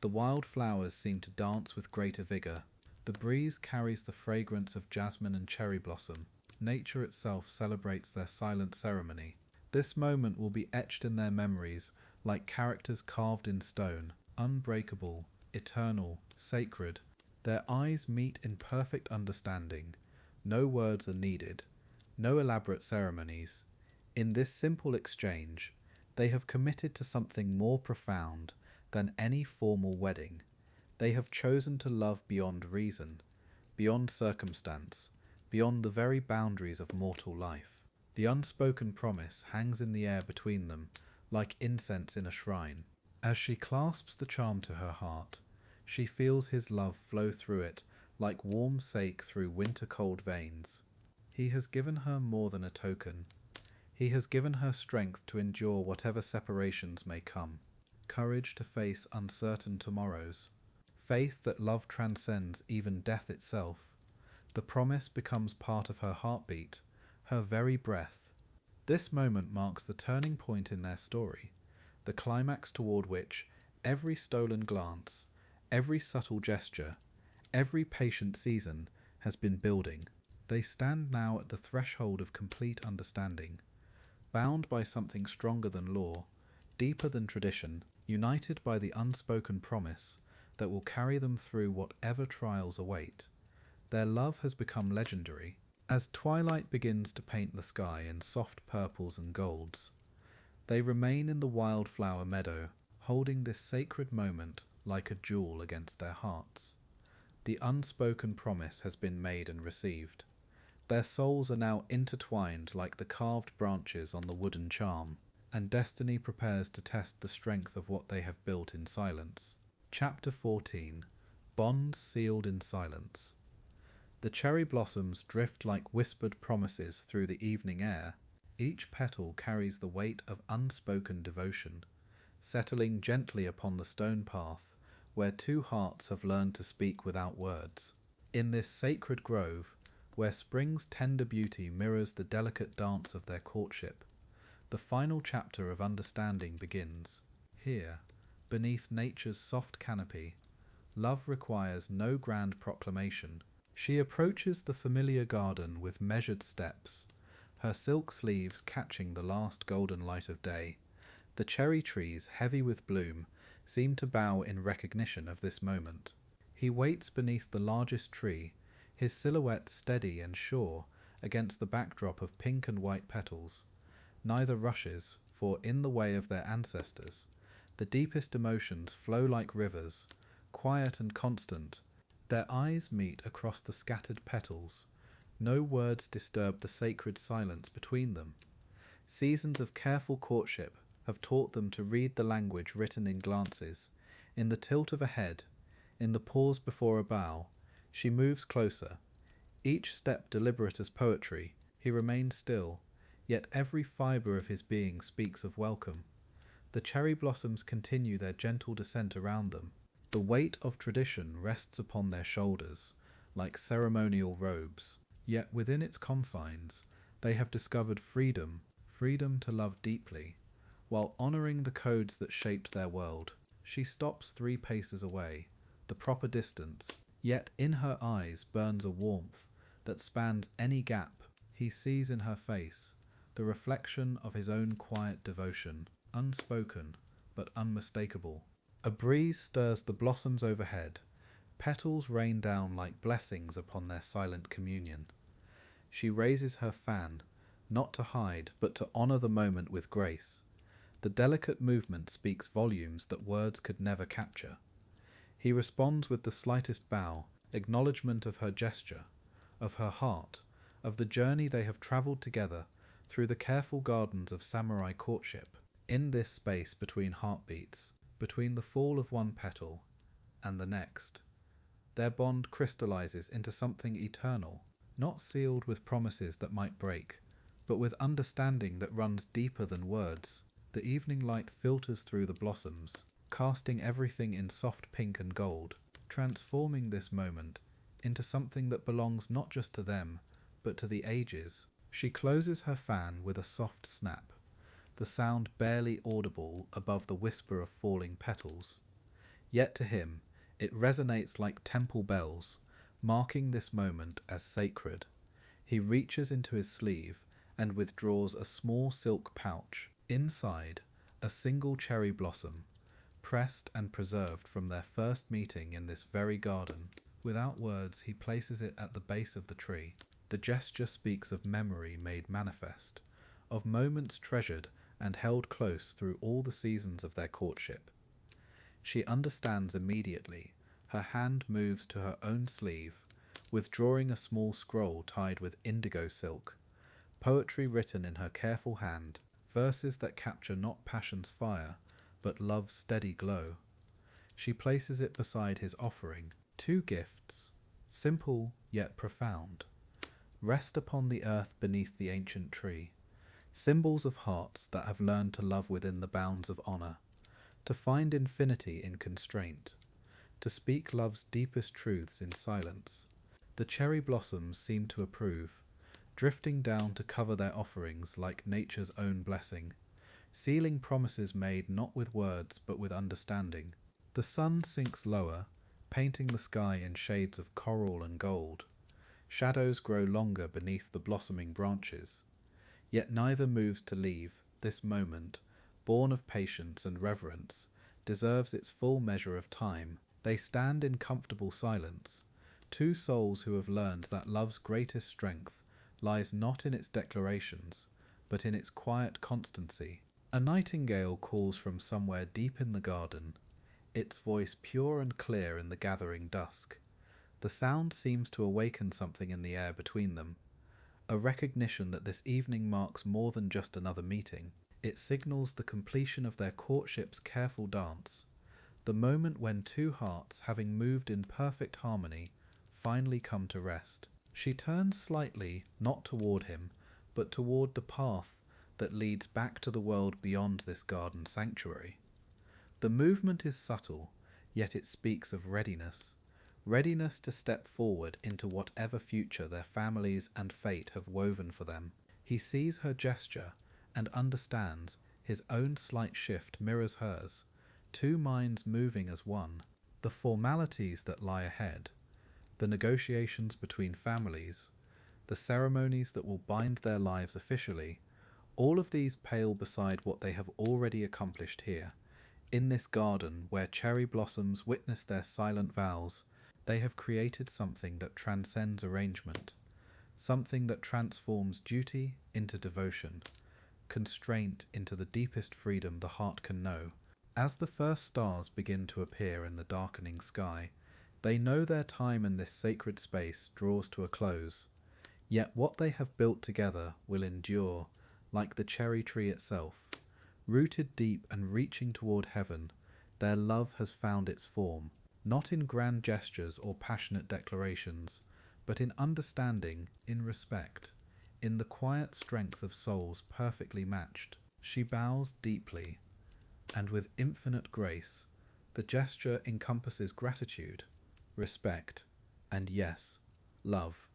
The wild flowers seem to dance with greater vigour. The breeze carries the fragrance of jasmine and cherry blossom. Nature itself celebrates their silent ceremony. This moment will be etched in their memories like characters carved in stone, unbreakable, eternal, sacred. Their eyes meet in perfect understanding. No words are needed, no elaborate ceremonies. In this simple exchange, they have committed to something more profound than any formal wedding. They have chosen to love beyond reason, beyond circumstance, beyond the very boundaries of mortal life. The unspoken promise hangs in the air between them, like incense in a shrine. As she clasps the charm to her heart, she feels his love flow through it like warm sake through winter-cold veins. He has given her more than a token. He has given her strength to endure whatever separations may come, courage to face uncertain tomorrows, faith that love transcends even death itself. The promise becomes part of her heartbeat, her very breath. This moment marks the turning point in their story, the climax toward which every stolen glance, every subtle gesture, every patient season has been building. They stand now at the threshold of complete understanding, bound by something stronger than law, deeper than tradition, united by the unspoken promise that will carry them through whatever trials await. Their love has become legendary. As twilight begins to paint the sky in soft purples and golds, they remain in the wildflower meadow, holding this sacred moment like a jewel against their hearts. The unspoken promise has been made and received. Their souls are now intertwined like the carved branches on the wooden charm, and destiny prepares to test the strength of what they have built in silence. Chapter 14. Bonds Sealed in Silence. The cherry blossoms drift like whispered promises through the evening air. Each petal carries the weight of unspoken devotion, settling gently upon the stone path where two hearts have learned to speak without words. In this sacred grove, where spring's tender beauty mirrors the delicate dance of their courtship, the final chapter of understanding begins. Here, beneath nature's soft canopy, love requires no grand proclamation. She approaches the familiar garden with measured steps, her silk sleeves catching the last golden light of day. The cherry trees, heavy with bloom, seem to bow in recognition of this moment. He waits beneath the largest tree, his silhouette steady and sure against the backdrop of pink and white petals. Neither rushes, for in the way of their ancestors, the deepest emotions flow like rivers, quiet and constant. Their eyes meet across the scattered petals. No words disturb the sacred silence between them. Seasons of careful courtship have taught them to read the language written in glances, in the tilt of a head, in the pause before a bow. She moves closer, each step deliberate as poetry. He remains still, yet every fibre of his being speaks of welcome. The cherry blossoms continue their gentle descent around them. The weight of tradition rests upon their shoulders, like ceremonial robes. Yet within its confines, they have discovered freedom, freedom to love deeply, while honouring the codes that shaped their world. She stops 3 paces away, the proper distance, yet in her eyes burns a warmth that spans any gap. He sees in her face the reflection of his own quiet devotion, unspoken but unmistakable. A breeze stirs the blossoms overhead. Petals rain down like blessings upon their silent communion. She raises her fan, not to hide, but to honour the moment with grace. The delicate movement speaks volumes that words could never capture. He responds with the slightest bow, acknowledgement of her gesture, of her heart, of the journey they have travelled together through the careful gardens of samurai courtship. In this space between heartbeats, between the fall of one petal and the next, their bond crystallizes into something eternal, not sealed with promises that might break, but with understanding that runs deeper than words. The evening light filters through the blossoms, casting everything in soft pink and gold, transforming this moment into something that belongs not just to them, but to the ages. She closes her fan with a soft snap, the sound barely audible above the whisper of falling petals. Yet to him, it resonates like temple bells, marking this moment as sacred. He reaches into his sleeve and withdraws a small silk pouch. Inside, a single cherry blossom, pressed and preserved from their first meeting in this very garden. Without words, he places it at the base of the tree. The gesture speaks of memory made manifest, of moments treasured and held close through all the seasons of their courtship. She understands immediately. Her hand moves to her own sleeve, withdrawing a small scroll tied with indigo silk, poetry written in her careful hand, verses that capture not passion's fire, but love's steady glow. She places it beside his offering. Two gifts, simple yet profound, rest upon the earth beneath the ancient tree, symbols of hearts that have learned to love within the bounds of honour, to find infinity in constraint, to speak love's deepest truths in silence. The cherry blossoms seem to approve, drifting down to cover their offerings like nature's own blessing, sealing promises made not with words but with understanding. The sun sinks lower, painting the sky in shades of coral and gold. Shadows grow longer beneath the blossoming branches. Yet neither moves to leave. This moment, born of patience and reverence, deserves its full measure of time. They stand in comfortable silence, two souls who have learned that love's greatest strength lies not in its declarations, but in its quiet constancy. A nightingale calls from somewhere deep in the garden, its voice pure and clear in the gathering dusk. The sound seems to awaken something in the air between them, a recognition that this evening marks more than just another meeting. It signals the completion of their courtship's careful dance, the moment when two hearts, having moved in perfect harmony, finally come to rest. She turns slightly, not toward him, but toward the path that leads back to the world beyond this garden sanctuary. The movement is subtle, yet it speaks of readiness. Readiness to step forward into whatever future their families and fate have woven for them. He sees her gesture and understands his own slight shift mirrors hers, two minds moving as one. The formalities that lie ahead, the negotiations between families, the ceremonies that will bind their lives officially, all of these pale beside what they have already accomplished here. In this garden where cherry blossoms witness their silent vows, they have created something that transcends arrangement, something that transforms duty into devotion, constraint into the deepest freedom the heart can know. As the first stars begin to appear in the darkening sky, they know their time in this sacred space draws to a close. Yet what they have built together will endure, like the cherry tree itself. Rooted deep and reaching toward heaven, their love has found its form, not in grand gestures or passionate declarations, but in understanding, in respect, in the quiet strength of souls perfectly matched. She bows deeply, and with infinite grace. The gesture encompasses gratitude, respect, and yes, love.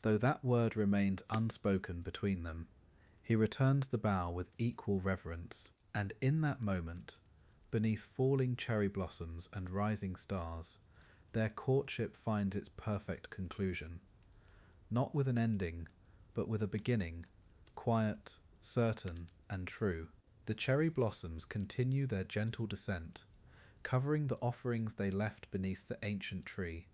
Though that word remains unspoken between them, he returns the bow with equal reverence, and in that moment, beneath falling cherry blossoms and rising stars, their courtship finds its perfect conclusion. Not with an ending, but with a beginning, quiet, certain, and true. The cherry blossoms continue their gentle descent, covering the offerings they left beneath the ancient tree,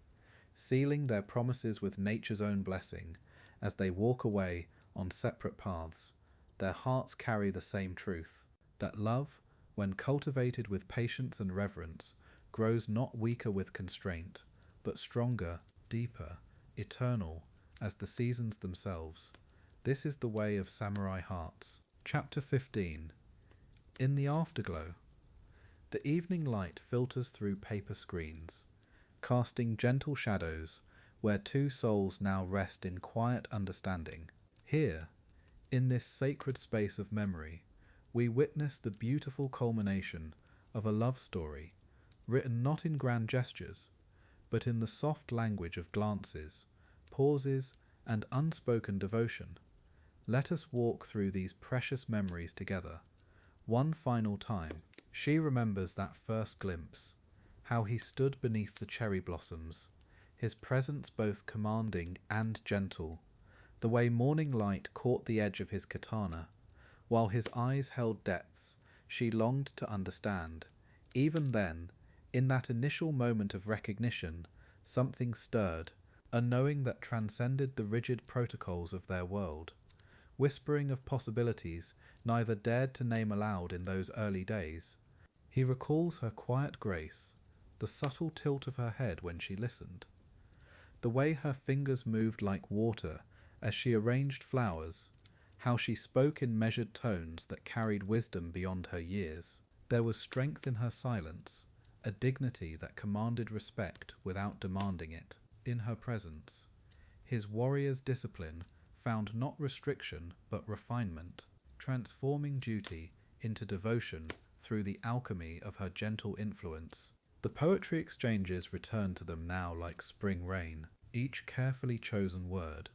sealing their promises with nature's own blessing. As they walk away on separate paths, their hearts carry the same truth, that love, when cultivated with patience and reverence, grows not weaker with constraint, but stronger, deeper, eternal, as the seasons themselves. This is the way of samurai hearts. Chapter 15. In the afterglow. The evening light filters through paper screens, casting gentle shadows where two souls now rest in quiet understanding. Here, in this sacred space of memory, we witness the beautiful culmination of a love story, written not in grand gestures, but in the soft language of glances, pauses, and unspoken devotion. Let us walk through these precious memories together, one final time. She remembers that first glimpse, how he stood beneath the cherry blossoms, his presence both commanding and gentle, the way morning light caught the edge of his katana, while his eyes held depths she longed to understand. Even then, in that initial moment of recognition, something stirred, a knowing that transcended the rigid protocols of their world, whispering of possibilities neither dared to name aloud in those early days. He recalls her quiet grace, the subtle tilt of her head when she listened, the way her fingers moved like water as she arranged flowers, how she spoke in measured tones that carried wisdom beyond her years. There was strength in her silence, a dignity that commanded respect without demanding it. In her presence, his warrior's discipline found not restriction but refinement, transforming duty into devotion through the alchemy of her gentle influence. The poetry exchanges return to them now like spring rain, each carefully chosen word,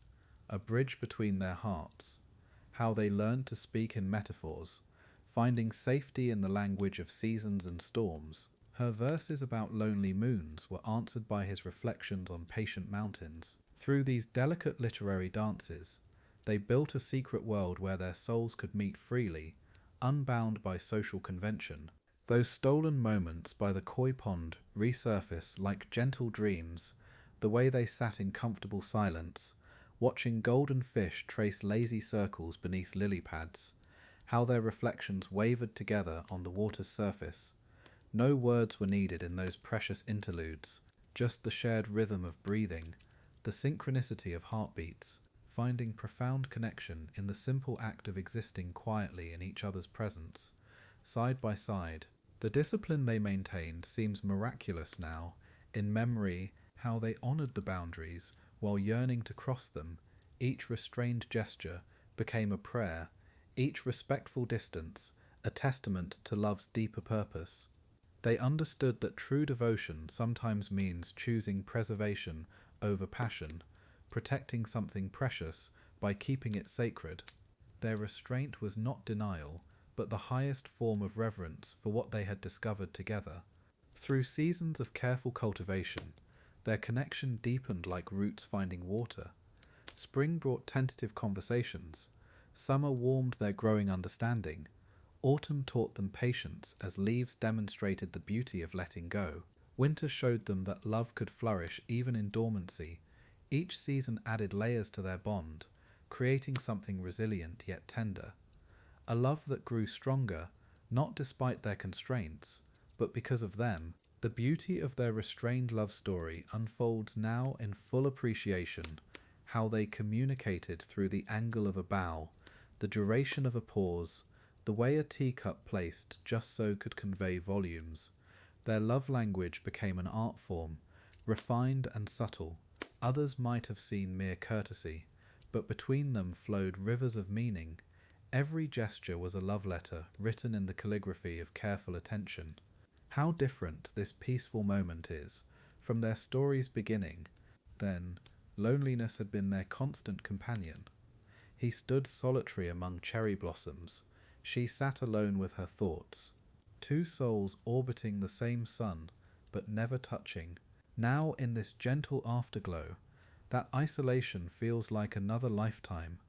a bridge between their hearts, how they learned to speak in metaphors, finding safety in the language of seasons and storms. Her verses about lonely moons were answered by his reflections on patient mountains. Through these delicate literary dances, they built a secret world where their souls could meet freely, unbound by social convention. Those stolen moments by the koi pond resurface like gentle dreams, the way they sat in comfortable silence, watching golden fish trace lazy circles beneath lily pads, how their reflections wavered together on the water's surface. No words were needed in those precious interludes, just the shared rhythm of breathing, the synchronicity of heartbeats, finding profound connection in the simple act of existing quietly in each other's presence, side by side. The discipline they maintained seems miraculous now, in memory how they honoured the boundaries while yearning to cross them. Each restrained gesture became a prayer, each respectful distance a testament to love's deeper purpose. They understood that true devotion sometimes means choosing preservation over passion, protecting something precious by keeping it sacred. Their restraint was not denial, but the highest form of reverence for what they had discovered together. Through seasons of careful cultivation, their connection deepened like roots finding water. Spring brought tentative conversations, summer warmed their growing understanding, autumn taught them patience as leaves demonstrated the beauty of letting go. Winter showed them that love could flourish even in dormancy. Each season added layers to their bond, creating something resilient yet tender. A love that grew stronger, not despite their constraints, but because of them. The beauty of their restrained love story unfolds now in full appreciation, how they communicated through the angle of a bow, the duration of a pause, the way a teacup placed just so could convey volumes. Their love language became an art form, refined and subtle. Others might have seen mere courtesy, but between them flowed rivers of meaning. Every gesture was a love letter written in the calligraphy of careful attention. How different this peaceful moment is from their story's beginning. Then, loneliness had been their constant companion. He stood solitary among cherry blossoms. She sat alone with her thoughts. Two souls orbiting the same sun, but never touching. Now in this gentle afterglow, that isolation feels like another lifetime.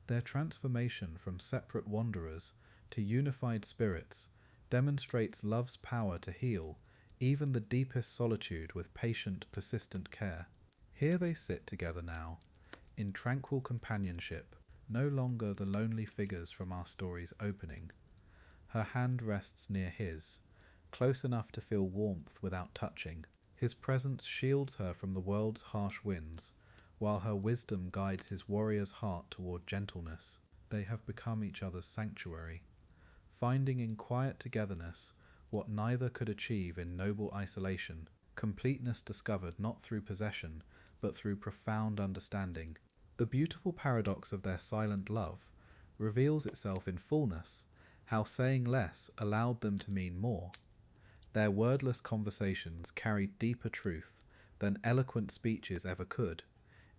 Their transformation from separate wanderers to unified spirits demonstrates love's power to heal even the deepest solitude with patient, persistent care. Here they sit together now, in tranquil companionship, no longer the lonely figures from our story's opening. Her hand rests near his, close enough to feel warmth without touching. His presence shields her from the world's harsh winds, while her wisdom guides his warrior's heart toward gentleness. They have become each other's sanctuary, finding in quiet togetherness what neither could achieve in noble isolation, completeness discovered not through possession, but through profound understanding. The beautiful paradox of their silent love reveals itself in fullness, how saying less allowed them to mean more. Their wordless conversations carried deeper truth than eloquent speeches ever could.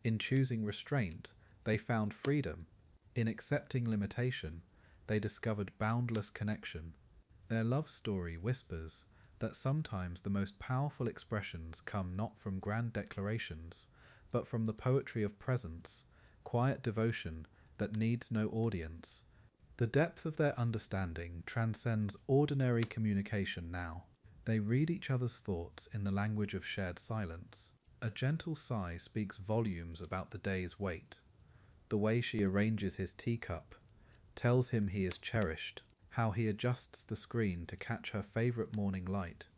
In choosing restraint, they found freedom. In accepting limitation, they discovered boundless connection. Their love story whispers that sometimes the most powerful expressions come not from grand declarations, but from the poetry of presence, quiet devotion that needs no audience. The depth of their understanding transcends ordinary communication now. They read each other's thoughts in the language of shared silence. A gentle sigh speaks volumes about the day's weight. The way she arranges his teacup tells him he is cherished. How he adjusts the screen to catch her favourite morning light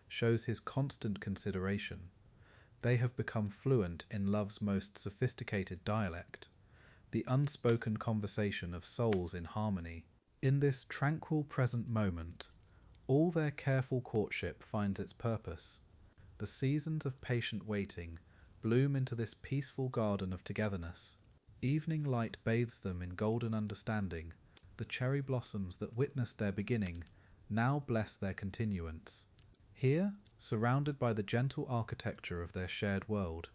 shows his constant consideration. They have become fluent in love's most sophisticated dialect, the unspoken conversation of souls in harmony. In this tranquil present moment, all their careful courtship finds its purpose. The seasons of patient waiting bloom into this peaceful garden of togetherness. Evening light bathes them in golden understanding. The cherry blossoms that witnessed their beginning now bless their continuance. Here, surrounded by the gentle architecture of their shared world,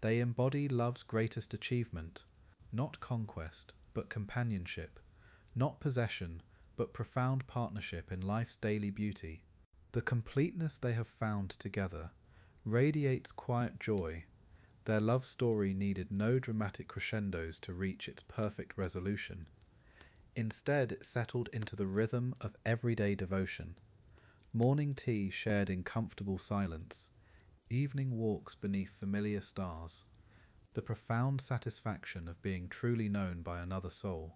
they embody love's greatest achievement, not conquest, but companionship, not possession, but profound partnership in life's daily beauty. The completeness they have found together radiates quiet joy. Their love story needed no dramatic crescendos to reach its perfect resolution. Instead, it settled into the rhythm of everyday devotion. Morning tea shared in comfortable silence, evening walks beneath familiar stars, the profound satisfaction of being truly known by another soul.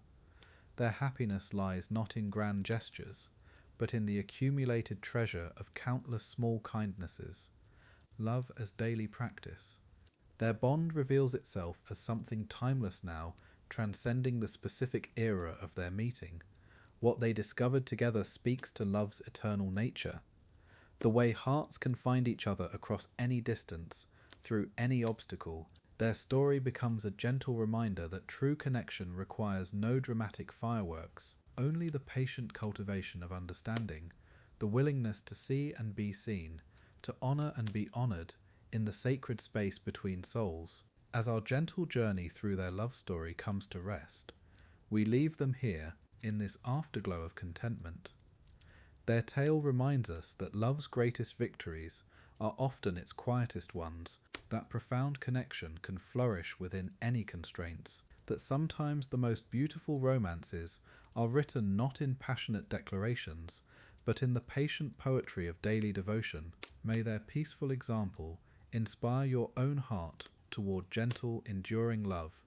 Their happiness lies not in grand gestures, but in the accumulated treasure of countless small kindnesses. Love as daily practice. Their bond reveals itself as something timeless now, transcending the specific era of their meeting. What they discovered together speaks to love's eternal nature. The way hearts can find each other across any distance, through any obstacle, their story becomes a gentle reminder that true connection requires no dramatic fireworks, only the patient cultivation of understanding, the willingness to see and be seen, to honor and be honored in the sacred space between souls. As our gentle journey through their love story comes to rest, we leave them here in this afterglow of contentment. Their tale reminds us that love's greatest victories are often its quietest ones, that profound connection can flourish within any constraints, that sometimes the most beautiful romances are written not in passionate declarations, but in the patient poetry of daily devotion. May their peaceful example inspire your own heart toward gentle, enduring love.